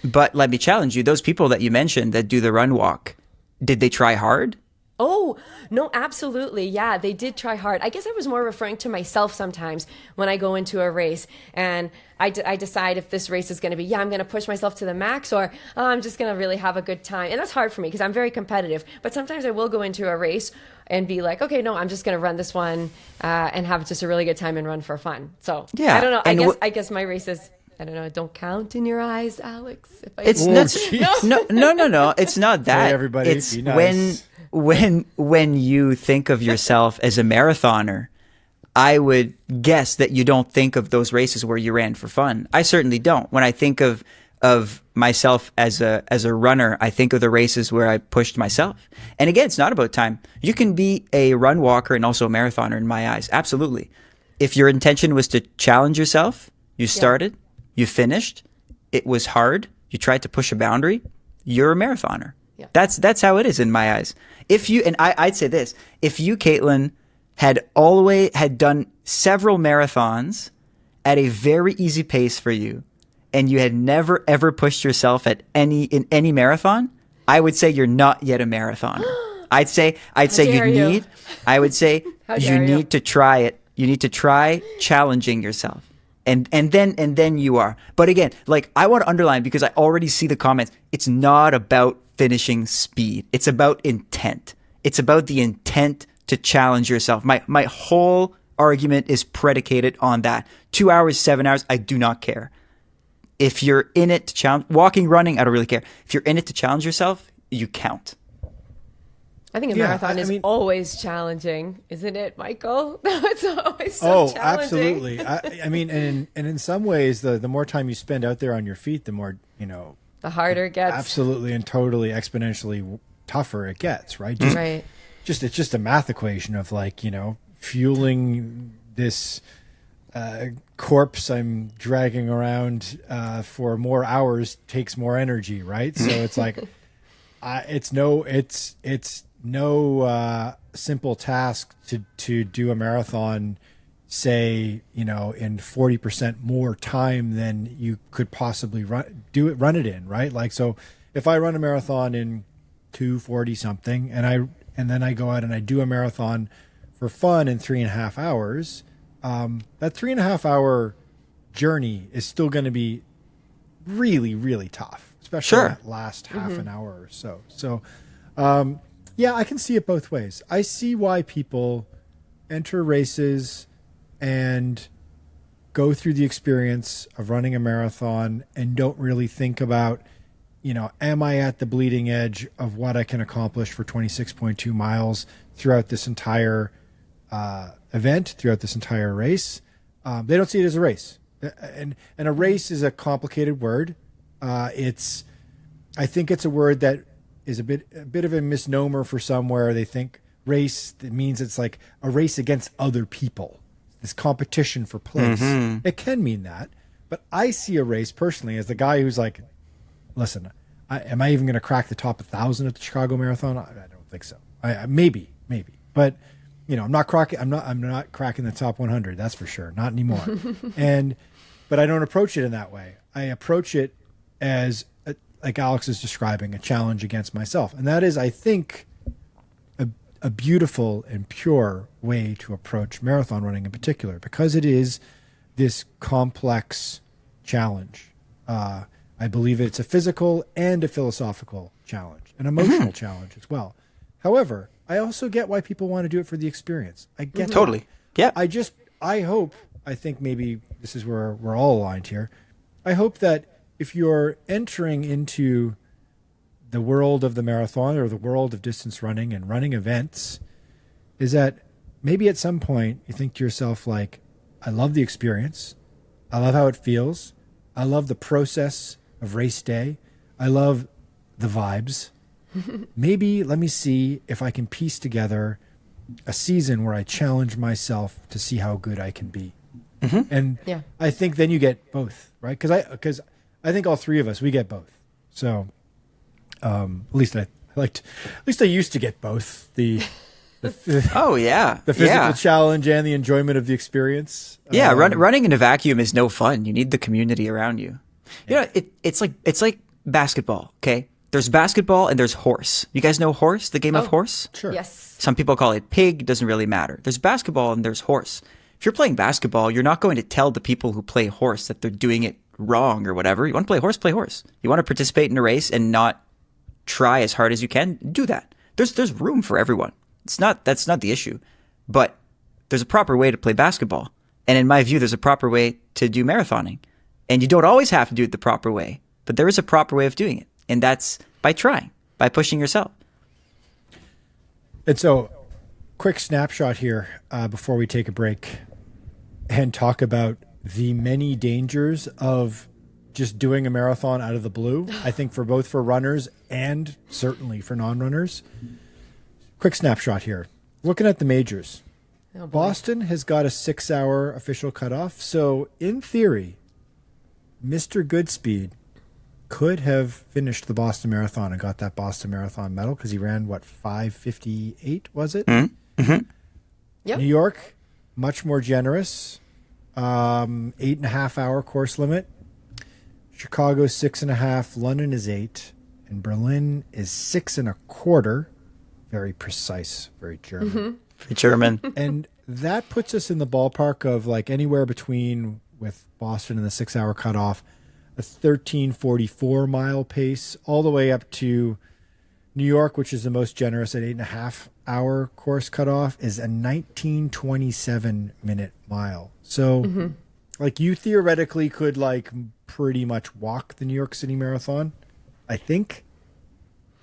But let me challenge you. Those people that you mentioned that do the run walk, did they try hard? Oh, no, absolutely. Yeah, they did try hard. I guess I was more referring to myself sometimes when I go into a race and I decide if this race is going to be, I'm going to push myself to the max, or I'm just going to really have a good time. And that's hard for me because I'm very competitive. But sometimes I will go into a race and be like, okay, no, I'm just going to run this one and have just a really good time and run for fun. So yeah, I don't know. I guess my races, I don't know, don't count in your eyes, Alex. No. It's not that. Hey, everybody, it's be nice. when you think of yourself as a marathoner, I would guess that you don't think of those races where you ran for fun. I certainly don't. When I think of myself as a runner, I think of the races where I pushed myself. And again, it's not about time. You can be a run walker and also a marathoner in my eyes. Absolutely. If your intention was to challenge yourself, you started, you finished, it was hard, you tried to push a boundary, you're a marathoner. Yeah. That's how it is in my eyes. If you, and I'd say this, if you, Katelyn, had done several marathons at a very easy pace for you, and you had never ever pushed yourself in any marathon, I would say you're not yet a marathoner. I'd say you need to try it. You need to try challenging yourself. And then you are. But again, like, I want to underline, because I already see the comments, it's not about finishing speed. It's about intent. It's about the intent to challenge yourself. My whole argument is predicated on that. 2 hours, 7 hours, I do not care. If you're in it to challenge, walking, running, I don't really care. If you're in it to challenge yourself, you count. I think a marathon is always challenging, isn't it, Michael? It's always so challenging. Absolutely. I mean, and in some ways, the more time you spend out there on your feet, the more, the harder it gets. Absolutely, and totally exponentially tougher it gets, right? Right. It's just a math equation of, like, fueling this corpse I'm dragging around for more hours takes more energy, right? So it's like, it's no simple task to do a marathon, say, in 40% more time than you could possibly run it in, right? Like, so if I run a marathon in 2:40 something, and then I go out and I do a marathon for fun in 3.5 hours, that 3.5 hour journey is still going to be really, really tough, especially that last half an hour or so. So, yeah, I can see it both ways. I see why people enter races and go through the experience of running a marathon and don't really think about, am I at the bleeding edge of what I can accomplish for 26.2 miles throughout this entire event, throughout this entire race. They don't see it as a race. And a race is a complicated word. I think it's a word that is a bit of a misnomer for some, where they think race, it means it's like a race against other people, this competition for place. It can mean that, but I see a race personally as the guy who's like, listen, am I even going to crack the top 1,000 at the Chicago Marathon? I don't think so. Maybe, but I'm not cracking the top 100. That's for sure. Not anymore. But I don't approach it in that way. I approach it as, like Alex is describing, a challenge against myself. And that is, I think, a beautiful and pure way to approach marathon running in particular, because it is this complex challenge. I believe it's a physical and a philosophical challenge, an emotional challenge as well. However, I also get why people want to do it for the experience. I get totally. Yeah. I think maybe this is where we're all aligned here. I hope that if you're entering into the world of the marathon or the world of distance running and running events, is that maybe at some point you think to yourself, like, I love the experience. I love how it feels. I love the process of race day. I love the vibes. Maybe let me see if I can piece together a season where I challenge myself to see how good I can be. And I think then you get both, right? Because I think all three of us, we get both. So at least I used to get both the physical challenge and the enjoyment of the experience. Yeah, running in a vacuum is no fun. You need the community around you. It's like basketball. Okay, there's basketball and there's horse. You guys know horse, the game of horse? Sure. Yes. Some people call it pig. Doesn't really matter. There's basketball and there's horse. If you're playing basketball, you're not going to tell the people who play horse that they're doing it wrong or whatever. You want to play horse, play horse. You want to participate in a race and not try as hard as you can, do that. There's room for everyone. That's not the issue. But there's a proper way to play basketball. And in my view, there's a proper way to do marathoning. And you don't always have to do it the proper way, but there is a proper way of doing it. And that's by trying, by pushing yourself. And so, quick snapshot here before we take a break. and talk about the many dangers of just doing a marathon out of the blue. I think for both for runners and certainly for non-runners. Quick snapshot here. Looking at the majors. Boston has got a 6-hour official cutoff. So in theory, Mr. Goodspeed could have finished the Boston Marathon and got that Boston Marathon medal because he ran, 5:58, was it? Mm-hmm. Yep. New York, much more generous. 8.5 hour course limit. Chicago 6.5. London is 8. And Berlin is 6.25. Very precise, very German. Mm-hmm. For German. And that puts us in the ballpark of like anywhere between, with Boston and the 6-hour cutoff, a 13:44 mile pace, all the way up to New York, which is the most generous at 8.5 hour course cutoff, is a 19:27 minute mile. So like you theoretically could like pretty much walk the New York City Marathon, I think,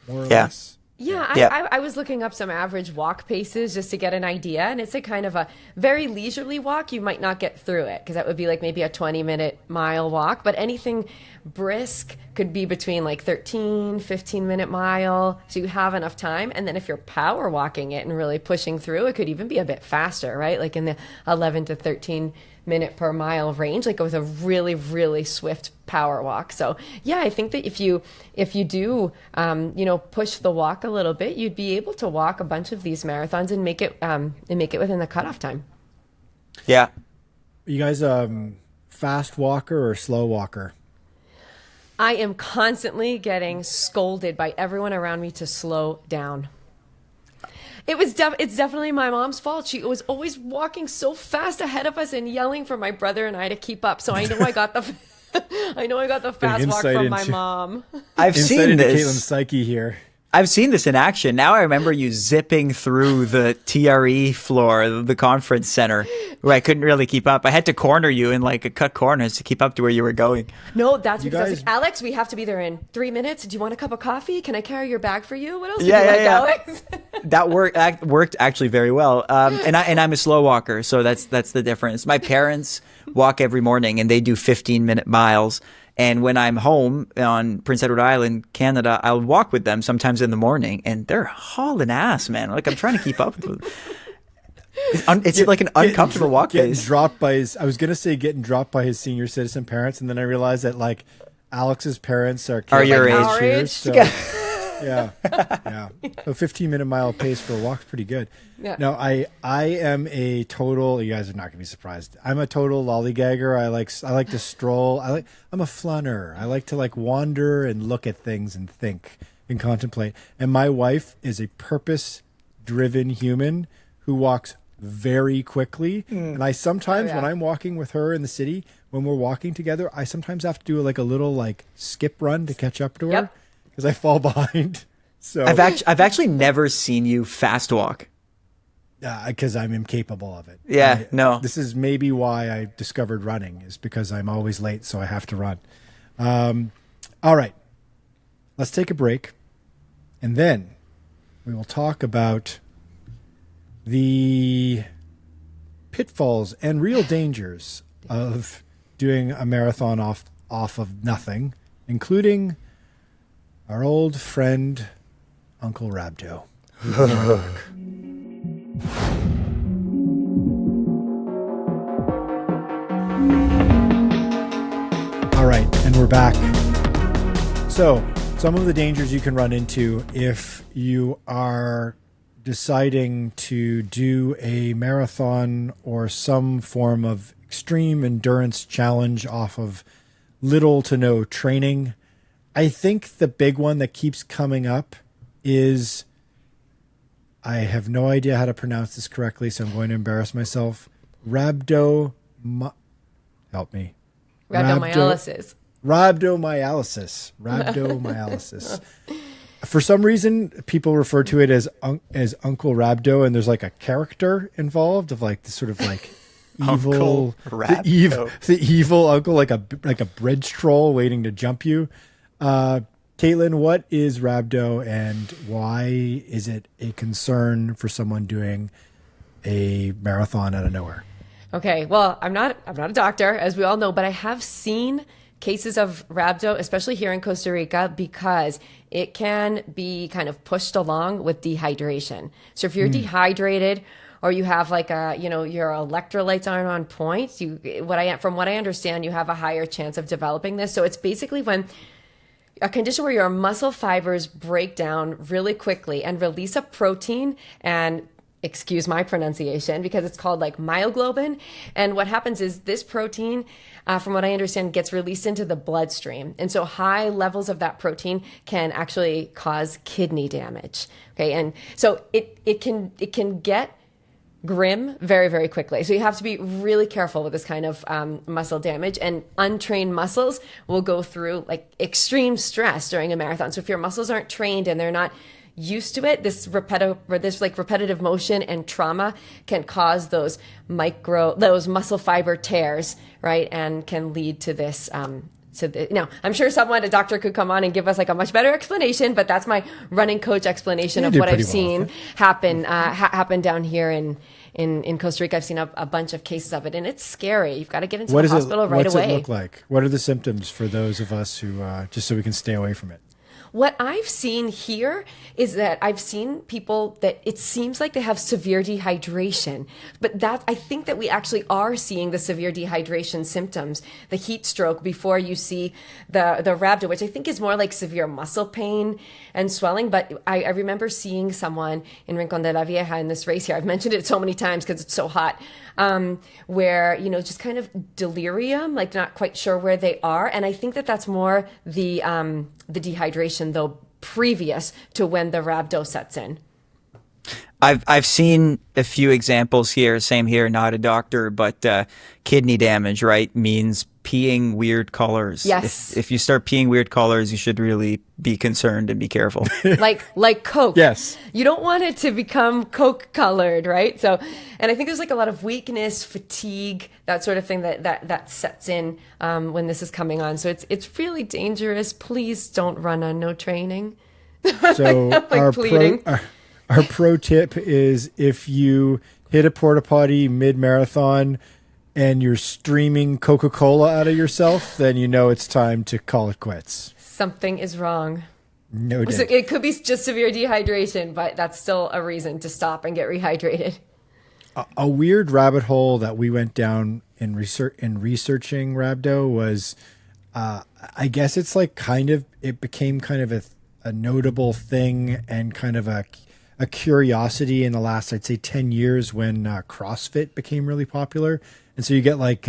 more or less. Yeah, I was looking up some average walk paces just to get an idea, and it's a kind of a very leisurely walk. You might not get through it because that would be like maybe a 20-minute mile walk, but anything brisk could be between like 15-minute mile, so you have enough time. And then if you're power walking it and really pushing through, it could even be a bit faster, right? Like in the 11 to 13 minute per mile range, like with a really, really swift power walk. So yeah, I think that if you do, push the walk a little bit, you'd be able to walk a bunch of these marathons and make it within the cutoff time. Yeah. You guys, fast walker or slow walker? I am constantly getting scolded by everyone around me to slow down. It's definitely my mom's fault. She was always walking so fast ahead of us and yelling for my brother and I to keep up. So I know I got the fast walk from my mom. I've seen this. Katelyn's psyche here. I've seen this in action. Now I remember you zipping through the TRE floor, the conference center, where I couldn't really keep up. I had to corner you in like cut corners to keep up to where you were going. No, that's because I was like, Alex, we have to be there in 3 minutes. Do you want a cup of coffee? Can I carry your bag for you? What else would you like, Alex? That worked actually very well. And I'm a slow walker, so that's the difference. My parents walk every morning, and they do 15-minute miles. And when I'm home on Prince Edward Island, Canada, I'll walk with them sometimes in the morning, and they're hauling ass, man. Like I'm trying to keep up with them. It's like an uncomfortable walk pace. I was going to say getting dropped by his senior citizen parents, and then I realized that like Alex's parents are your age. Our age. So, yeah. A 15-minute mile pace for a walk's pretty good. Yeah. No, I am a total. You guys are not going to be surprised. I'm a total lollygagger. I like to stroll. I'm a flunner. I like to like wander and look at things and think and contemplate. And my wife is a purpose-driven human who walks very quickly. And I sometimes, when I'm walking with her in the city, when we're walking together, I sometimes have to do like a little like skip run to catch up to her because I fall behind. So I've actually never seen you fast walk. Because I'm incapable of it. Yeah, no. This is maybe why I discovered running, is because I'm always late, so I have to run. All right. Let's take a break. And then we will talk about the pitfalls and real dangers of doing a marathon off of nothing, including our old friend, Uncle Rhabdo. All right, and we're back. So, some of the dangers you can run into if you are deciding to do a marathon or some form of extreme endurance challenge off of little to no training. I think the big one that keeps coming up is, I have no idea how to pronounce this correctly, so I'm going to embarrass myself. Help me. Rhabdomyolysis. Rhabdomyolysis. For some reason, people refer to it as Uncle Rhabdo, and there's like a character involved of like the sort of like evil, the evil uncle, like a bridge troll waiting to jump you. Katelyn, what is Rhabdo, and why is it a concern for someone doing a marathon out of nowhere? Okay, well, I'm not a doctor, as we all know, but I have seen cases of rhabdo, especially here in Costa Rica, because it can be kind of pushed along with dehydration. So if you're dehydrated, or you have like your electrolytes aren't on point, from what I understand, you have a higher chance of developing this. So it's basically when a condition where your muscle fibers break down really quickly and release a protein, and excuse my pronunciation because it's called like myoglobin. And what happens is this protein, from what I understand, gets released into the bloodstream. And so high levels of that protein can actually cause kidney damage. Okay. And so it can get grim very, very quickly. So you have to be really careful with this kind of muscle damage, and untrained muscles will go through like extreme stress during a marathon. So if your muscles aren't trained and they're not used to it, this repetitive motion and trauma can cause those muscle fiber tears, right? And can lead to this, now, I'm sure a doctor could come on and give us like a much better explanation, but that's my running coach explanation of what I've seen happen down here in Costa Rica. I've seen a bunch of cases of it, and it's scary. You've got to get into the hospital right away. What's it look like? What are the symptoms for those of us who, just so we can stay away from it? What I've seen here is that I've seen people that it seems like they have severe dehydration, but I think that we actually are seeing the severe dehydration symptoms, the heat stroke, before you see the rhabdo, which I think is more like severe muscle pain and swelling. But I remember seeing someone in Rincon de la Vieja in this race here. I've mentioned it so many times because it's so hot, where, just kind of delirium, like not quite sure where they are. And I think that that's more the dehydration, though, previous to when the rhabdo sets in. I've seen a few examples here. Same here, not a doctor, but kidney damage, right, means peeing weird colors. Yes. If you start peeing weird colors, you should really be concerned and be careful. like Coke. Yes. You don't want it to become Coke colored, right? So, and I think there's like a lot of weakness, fatigue, that sort of thing that sets in when this is coming on. So it's really dangerous. Please don't run on no training. So our pro tip is, if you hit a porta potty mid-marathon and you're streaming Coca-Cola out of yourself, then you know it's time to call it quits. Something is wrong. No doubt. It could be just severe dehydration, but that's still a reason to stop and get rehydrated. A weird rabbit hole that we went down in researching rhabdo was, I guess it's like it became kind of a notable thing and kind of a curiosity in the last, I'd say, 10 years when CrossFit became really popular. And so you get like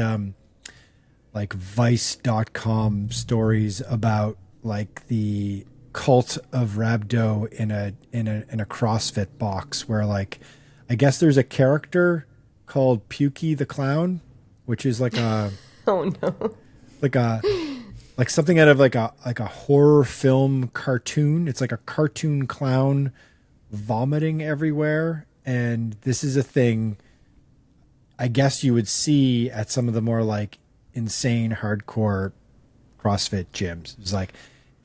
Vice.com stories about like the cult of rhabdo in a CrossFit box, where like, I guess there's a character called Pukey the Clown, which is like a oh no, like something out of like a horror film cartoon. It's like a cartoon clown vomiting everywhere, and this is a thing I guess you would see at some of the more like insane hardcore CrossFit gyms. It's like,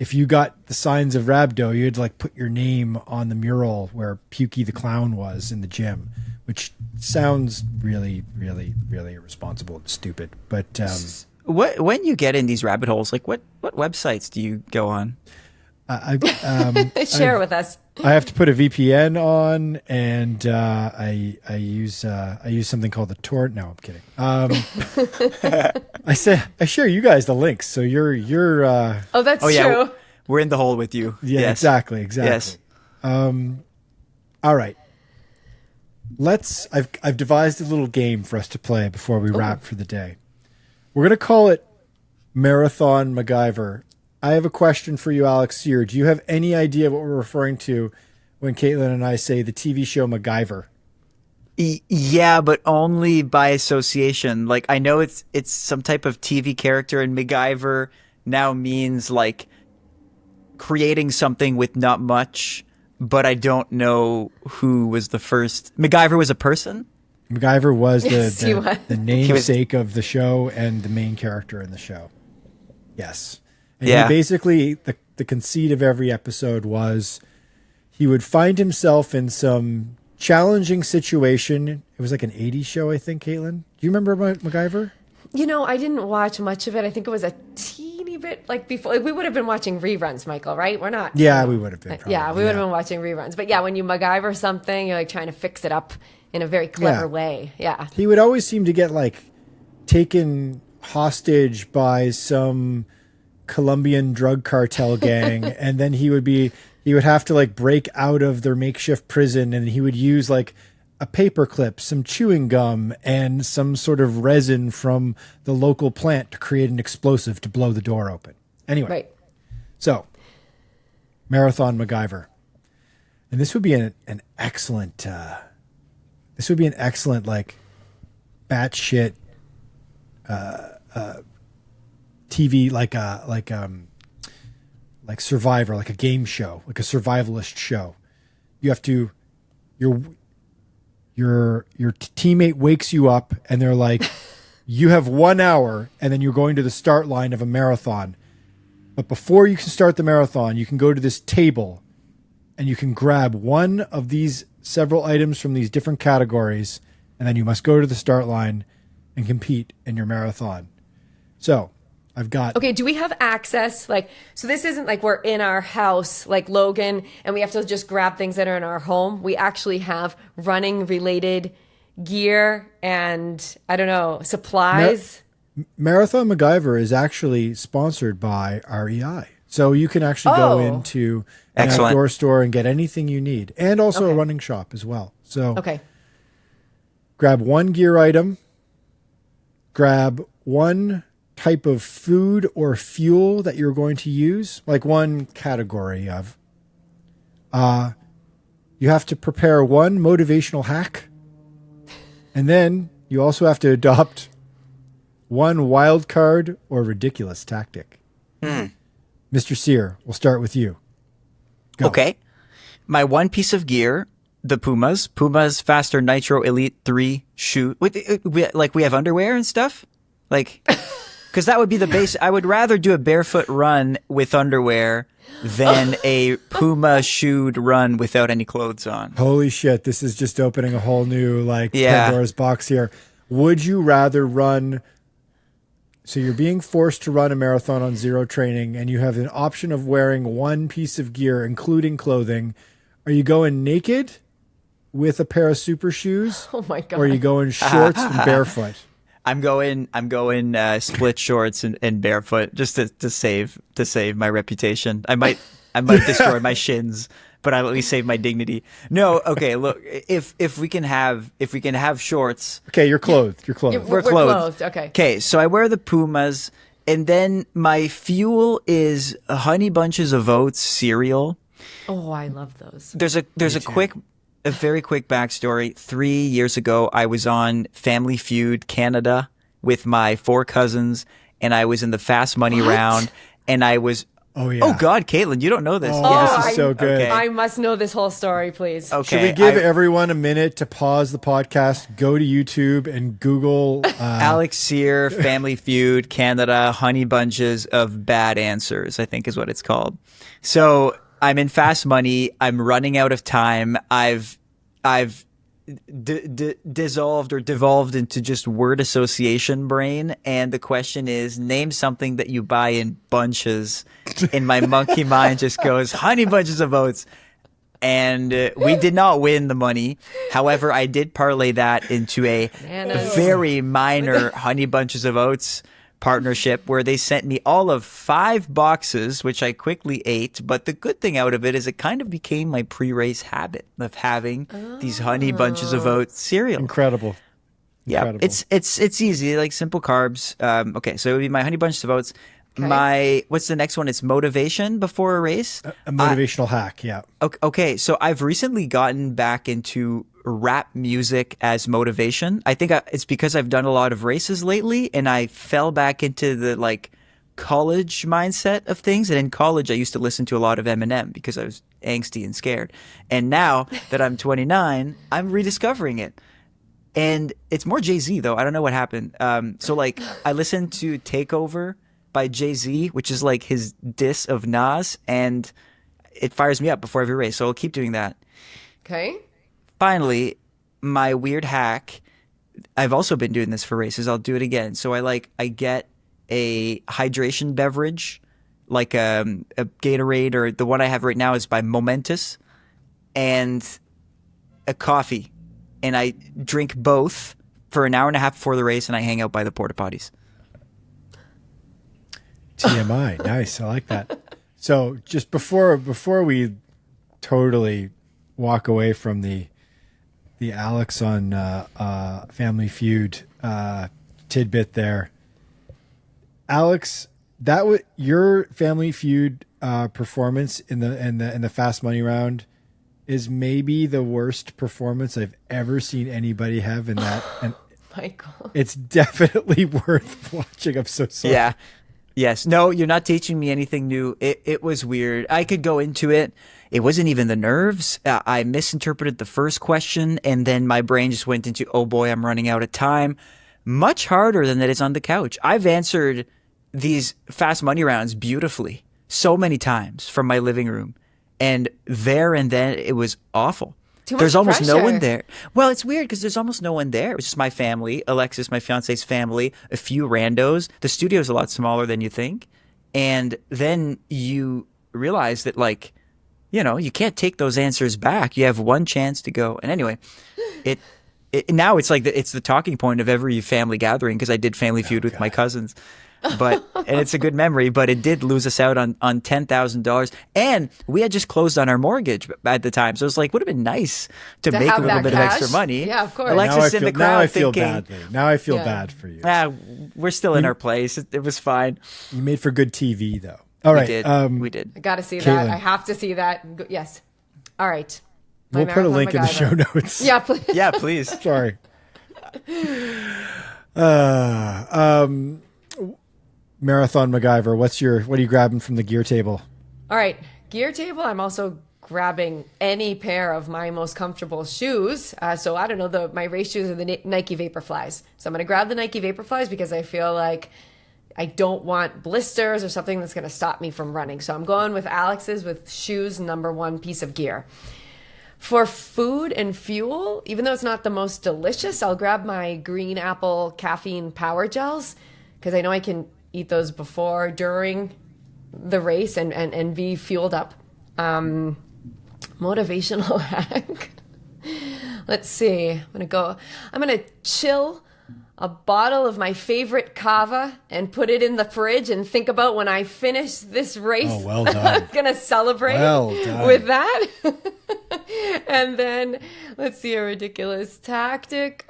if you got the signs of rhabdo, you'd like put your name on the mural where Pukey the Clown was in the gym, which sounds really, really, really irresponsible and stupid. But when you get in these rabbit holes, like what websites do you go on? Share with us. I have to put a VPN on, and I use something called the torrent. No, I'm kidding. I share you guys the links, so you're. Oh, that's true. Yeah, we're in the hole with you. Yeah, yes. Exactly. Yes. All right. I've devised a little game for us to play before we wrap for the day. We're gonna call it Marathon MacGyver. I have a question for you, Alex Sear. Do you have any idea what we're referring to when Katelyn and I say the TV show MacGyver? Yeah, but only by association. Like, I know it's some type of TV character, and MacGyver now means like creating something with not much, but I don't know who was the first. MacGyver was a person? MacGyver was was. the namesake of the show and the main character in the show. Yes. And yeah. He basically, the conceit of every episode was he would find himself in some challenging situation. It was like an 80s show, I think, Katelyn. Do you remember MacGyver? You know, I didn't watch much of it. I think it was a teeny bit like before. Like, we would have been watching reruns, Michael, right? We're not. Yeah, we would have been. Probably, yeah, we would have been watching reruns. But yeah, when you MacGyver something, you're like trying to fix it up in a very clever way. Yeah. He would always seem to get like taken hostage by some Colombian drug cartel gang, and then he would have to like break out of their makeshift prison, and he would use like a paper clip, some chewing gum, and some sort of resin from the local plant to create an explosive to blow the door open. Anyway, Right. So Marathon MacGyver, and this would be an excellent. This would be an excellent like batshit TV like Survivor, like a game show, like a survivalist show. You have to your teammate wakes you up and they're like, you have 1 hour and then you're going to the start line of a marathon. But before you can start the marathon, you can go to this table and you can grab one of these several items from these different categories, and then you must go to the start line and compete in your marathon. So I've got... Okay, do we have access? Like, so this isn't like we're in our house, like Logan, and we have to just grab things that are in our home. We actually have running related gear and, I don't know, supplies. Marathon MacGyver is actually sponsored by REI. So you can actually go into an outdoor store and get anything you need, and also a running shop as well. So grab one gear item, grab one type of food or fuel that you're going to use, like one category of. You have to prepare one motivational hack, and then you also have to adopt one wild card or ridiculous tactic. Mr. Sear, we'll start with you. Go. Okay. My one piece of gear, the Puma's Faster Nitro Elite 3 shoe. We have underwear and stuff? Like, because that would be the base. I would rather do a barefoot run with underwear than a Puma shoed run without any clothes on. Holy shit, this is just opening a whole new, Pandora's box here. Would you rather run... So you're being forced to run a marathon on zero training, and you have an option of wearing one piece of gear, including clothing. Are you going naked with a pair of super shoes? Oh my God. Or are you going shorts and barefoot? I'm going split shorts and barefoot just to save my reputation. I might destroy my shins, but I'll at least save my dignity. No, okay, look, if we can have shorts. Okay, you're clothed. We're clothed. Okay. Okay, so I wear the Pumas, and then my fuel is Honey Bunches of Oats cereal. Oh, I love those. There's a very quick backstory. 3 years ago, I was on Family Feud Canada with my 4 cousins, and I was in the Fast Money round, and I was... Oh, yeah. Oh, God, Katelyn, you don't know this. This is so good. Okay. I must know this whole story, please. Okay. Should we give everyone a minute to pause the podcast, go to YouTube, and Google... Alex Sear, Family Feud, Canada, Honey Bunches of Bad Answers, I think is what it's called. So I'm in Fast Money. I'm running out of time. I've dissolved or devolved into just word association brain. And the question is, name something that you buy in bunches. And my monkey mind just goes, Honey Bunches of Oats. And we did not win the money. However, I did parlay that into a very minor Honey Bunches of Oats partnership where they sent me all of 5 boxes, which I quickly ate. But the good thing out of it is it kind of became my pre-race habit of having these Honey Bunches of Oats cereal. Incredible. Yeah, it's easy, like simple carbs. Okay, so it would be my Honey Bunches of Oats. Okay. What's the next one? It's motivation before a race. A motivational hack, yeah. Okay, so I've recently gotten back into rap music as motivation. I think it's because I've done a lot of races lately, and I fell back into the college mindset of things. And in college, I used to listen to a lot of Eminem because I was angsty and scared. And now that I'm 29, I'm rediscovering it. And it's more Jay-Z though. I don't know what happened. So I listened to Takeover by Jay-Z, which is like his diss of Nas, and it fires me up before every race. So I'll keep doing that. Okay. finally, my weird hack. I've also been doing this for races. I'll do it again. So I get a hydration beverage, like a Gatorade, or the one I have right now is by Momentous, and a coffee. And I drink both for an hour and a half before the race, and I hang out by the porta potties. TMI. Nice. I like that. So just before we totally walk away from the Alex on Family Feud tidbit there, Alex, that was your Family Feud performance in the Fast Money round is maybe the worst performance I've ever seen anybody have in that. And Michael, it's definitely worth watching. I'm so sorry. Yeah. Yes. No, you're not teaching me anything new. It was weird. I could go into it. It wasn't even the nerves. I misinterpreted the first question, and then my brain just went into, oh boy, I'm running out of time. Much harder than that is on the couch. I've answered these Fast Money rounds beautifully so many times from my living room. And there and then it was awful. There's almost no one there. Well, it's weird because there's almost no one there. It was just my family, Alexis, my fiance's family, a few randos. The studio's a lot smaller than you think. And then you realize that, like, you know, you can't take those answers back. You have one chance to go. And anyway, now it's like it's the talking point of every family gathering because I did Family Feud with my cousins. And it's a good memory, but it did lose us out on $10,000. And we had just closed on our mortgage at the time. So it was like, would have been nice to make a little bit cash. of extra money. Yeah, of course. Alexis in the crowd now I feel thinking, badly. Now I feel bad for you. We're still in our place. It was fine. You made for good TV, though. All right. We did. I got to see Caitlin. that. I have to see that. Yes. All right. We'll put a link in the show notes. Yeah, please. Yeah, please. Sorry. Marathon MacGyver, what are you grabbing from the gear table? All right. Gear table. I'm also grabbing any pair of my most comfortable shoes. So I don't know, my race shoes are the Nike Vaporflies. So I'm going to grab the Nike Vaporflies because I feel like I don't want blisters or something that's going to stop me from running. So I'm going with Alex's with shoes, number one piece of gear. For food and fuel, even though it's not the most delicious, I'll grab my green apple caffeine power gels because I know I can eat those before, during the race and be fueled up. Motivational hack. Let's see. I'm going to chill a bottle of my favorite cava and put it in the fridge and think about when I finish this race. Oh, well done. I'm going to celebrate with that. And then let's see, a ridiculous tactic.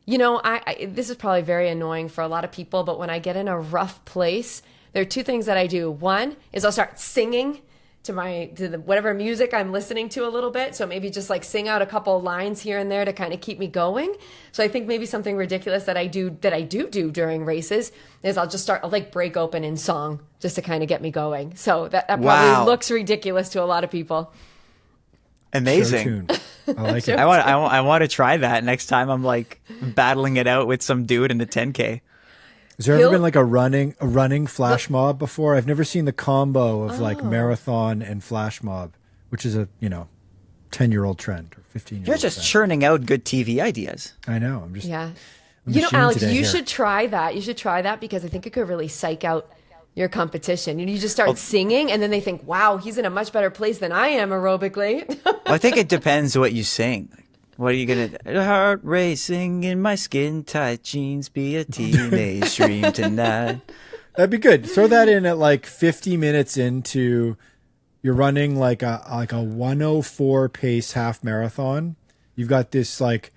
You know, this is probably very annoying for a lot of people, but when I get in a rough place, there are two things that I do. One is I'll start singing to whatever music I'm listening to a little bit. So maybe just like sing out a couple lines here and there to kind of keep me going. So I think maybe something ridiculous that I do during races is I'll like break open in song just to kind of get me going. So that probably looks ridiculous to a lot of people. Amazing. I like it. I want to try that next time I'm like battling it out with some dude in a 10K. Has there ever been like a running flash mob before? I've never seen the combo of like marathon and flash mob, which is a 10-year-old trend or 15-year-old You're just trend. churning out good TV ideas. I know. I'm just Alex, you should try that. You should try that because I think it could really psych out your competition. You just start singing and then they think, wow, he's in a much better place than I am aerobically. Well, I think it depends what you sing. What are you going to... Heart racing in my skin-tight jeans, be a teenage dream tonight. That'd be good. Throw that in at like 50 minutes into... You're running like a 104 pace half marathon. You've got this like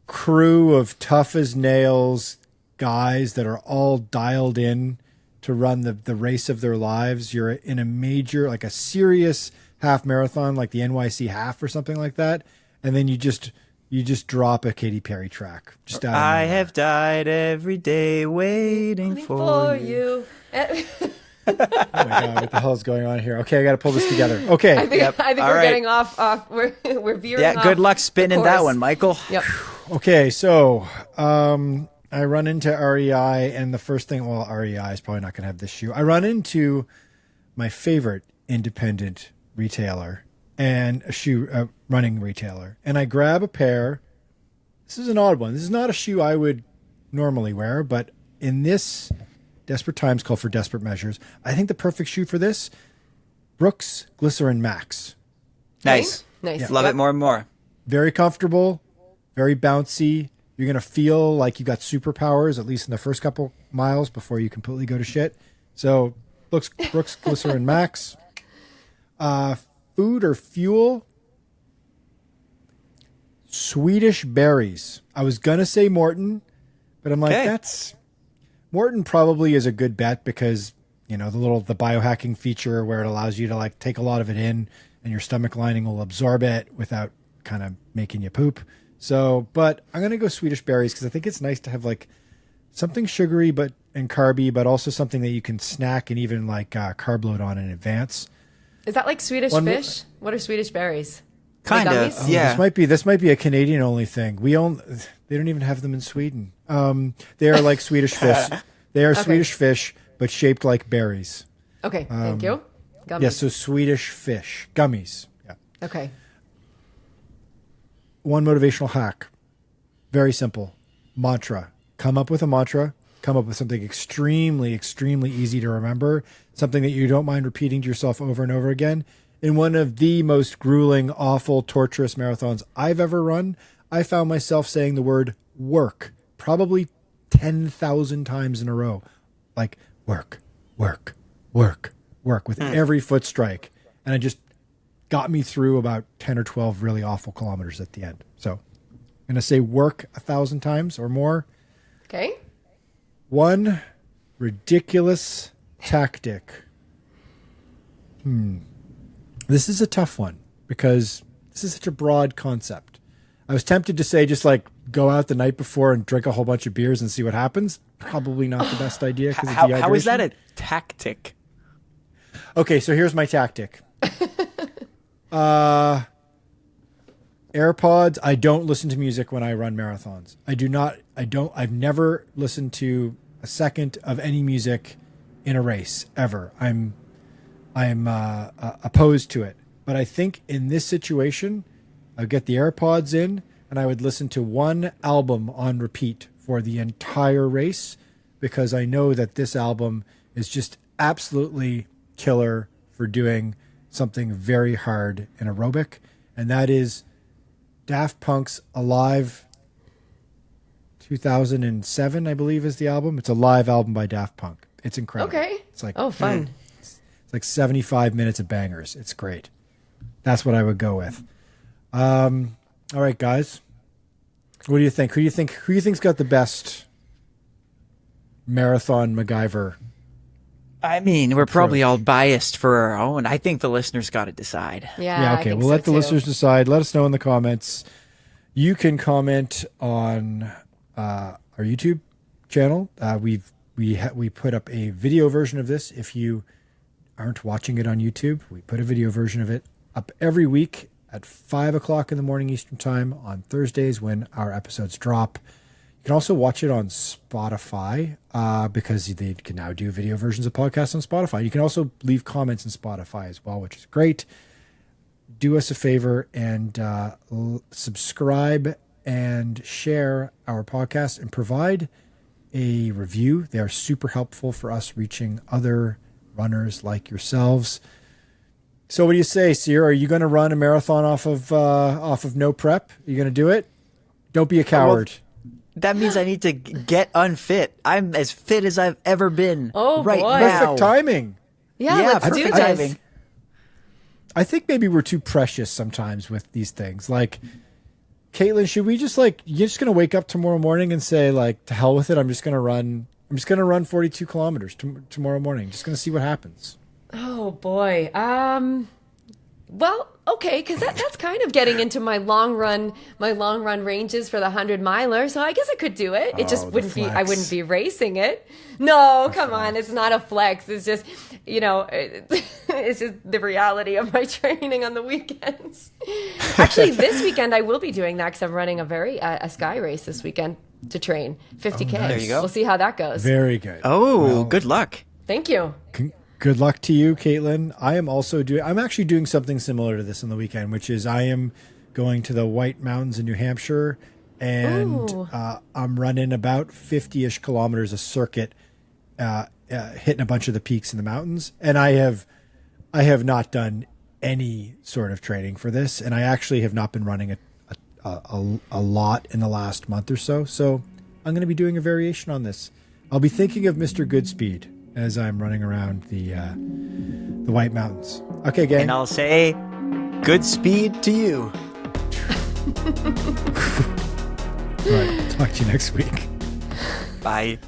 crew of tough as nails guys that are all dialed in to run the race of their lives. You're in a major, like a serious half marathon, like the NYC half or something like that. And then you just drop a Katy Perry track. Just out of I nowhere. have died every day waiting for you. Oh my God, what the hell is going on here? Okay, I got to pull this together. Okay. I think we're getting off. We're veering off. Yeah, good luck spinning that one, Michael. Yep. Okay, so I run into REI, and the first thing, well, REI is probably not going to have this shoe. I run into my favorite independent retailer, and a running retailer, and I grab a pair. This is an odd one. This is not a shoe I would normally wear, but in this desperate times call for desperate measures, I think the perfect shoe for this, Brooks Glycerin Max. Nice. Nice. Yeah. Love it more and more. Very comfortable, very bouncy. You're going to feel like you got superpowers, at least in the first couple miles before you completely go to shit. So Brooks Glycerin Max. Food or fuel? Swedish berries. I was going to say Morton, but I'm like, Morton probably is a good bet because, the biohacking feature where it allows you to like take a lot of it in and your stomach lining will absorb it without kind of making you poop. So, but I'm going to go Swedish berries because I think it's nice to have like something sugary and carby, but also something that you can snack and even like carb load on in advance. Is that like Swedish fish? What are Swedish berries? Kind of, gummies? yeah. This might be a Canadian only thing. They don't even have them in Sweden. They are like Swedish fish. They are Swedish fish, but shaped like berries. Okay, thank you. Gummies. Yes, so Swedish fish. Gummies. Yeah. Okay. One motivational hack. Very simple. Mantra. Come up with a mantra. Come up with something extremely, extremely easy to remember. Something that you don't mind repeating to yourself over and over again. In one of the most grueling, awful, torturous marathons I've ever run, I found myself saying the word work probably 10,000 times in a row. Like work, work, work, work with every foot strike. And it just got me through about 10 or 12 really awful kilometers at the end. So I'm going to say work 1,000 times or more. Okay. One ridiculous tactic. This is a tough one because this is such a broad concept. I was tempted to say just like go out the night before and drink a whole bunch of beers and see what happens. Probably not the best idea because of dehydration. How is that a tactic? Okay, so here's my tactic. AirPods. I don't listen to music when I run marathons. I've never listened to a second of any music in a race ever. I'm opposed to it. But I think in this situation, I'd get the AirPods in and I would listen to one album on repeat for the entire race because I know that this album is just absolutely killer for doing something very hard in aerobic. And that is Daft Punk's Alive 2007, I believe is the album. It's a live album by Daft Punk. It's incredible. Okay. It's like, fun. It's like 75 minutes of bangers. It's great. That's what I would go with. All right, guys. What do you think? Who do you think's got the best marathon MacGyver? I mean, we're probably all biased for our own. I think the listeners got to decide. Yeah. Okay. We'll let the listeners decide. Let us know in the comments. You can comment on our YouTube channel. We put up a video version of this. If you aren't watching it on YouTube, we put a video version of it up every week at 5 o'clock in the morning Eastern time on Thursdays when our episodes drop. You can also watch it on Spotify because they can now do video versions of podcasts on Spotify. You can also leave comments in Spotify as well, which is great. Do us a favor and subscribe and share our podcast and provide a review. They are super helpful for us reaching other runners like yourselves. So what do you say, Cyr? Are you going to run a marathon off of no prep? Are you going to do it? Don't be a coward. Well, that means I need to get unfit. I'm as fit as I've ever been. Oh, right boy. now. Perfect timing. Yeah, let's do perfect this. timing. I think maybe we're too precious sometimes with these things. Like, Katelyn, should we just you're just going to wake up tomorrow morning and say like, to hell with it. I'm just going to run 42 kilometers tomorrow morning. Just going to see what happens. Oh boy. Well, okay, because that's kind of getting into my long run ranges for the 100-miler. So I guess I could do it. It just wouldn't be. I wouldn't be racing it. No, come on, it's not a flex. It's just, it's just the reality of my training on the weekends. Actually, this weekend I will be doing that because I'm running a sky race this weekend to train 50K. Oh, nice. There you go. We'll see how that goes. Very good. Oh, good luck. Thank you. Good luck to you, Katelyn. I'm actually doing something similar to this on the weekend, which is I am going to the White Mountains in New Hampshire, and I'm running about 50-ish kilometers a circuit, hitting a bunch of the peaks in the mountains. And I have not done any sort of training for this, and I actually have not been running a lot in the last month or so. So I'm going to be doing a variation on this. I'll be thinking of Mr. Goodspeed as I'm running around the White Mountains. Okay, gang. And I'll say, good speed to you. All right, talk to you next week. Bye.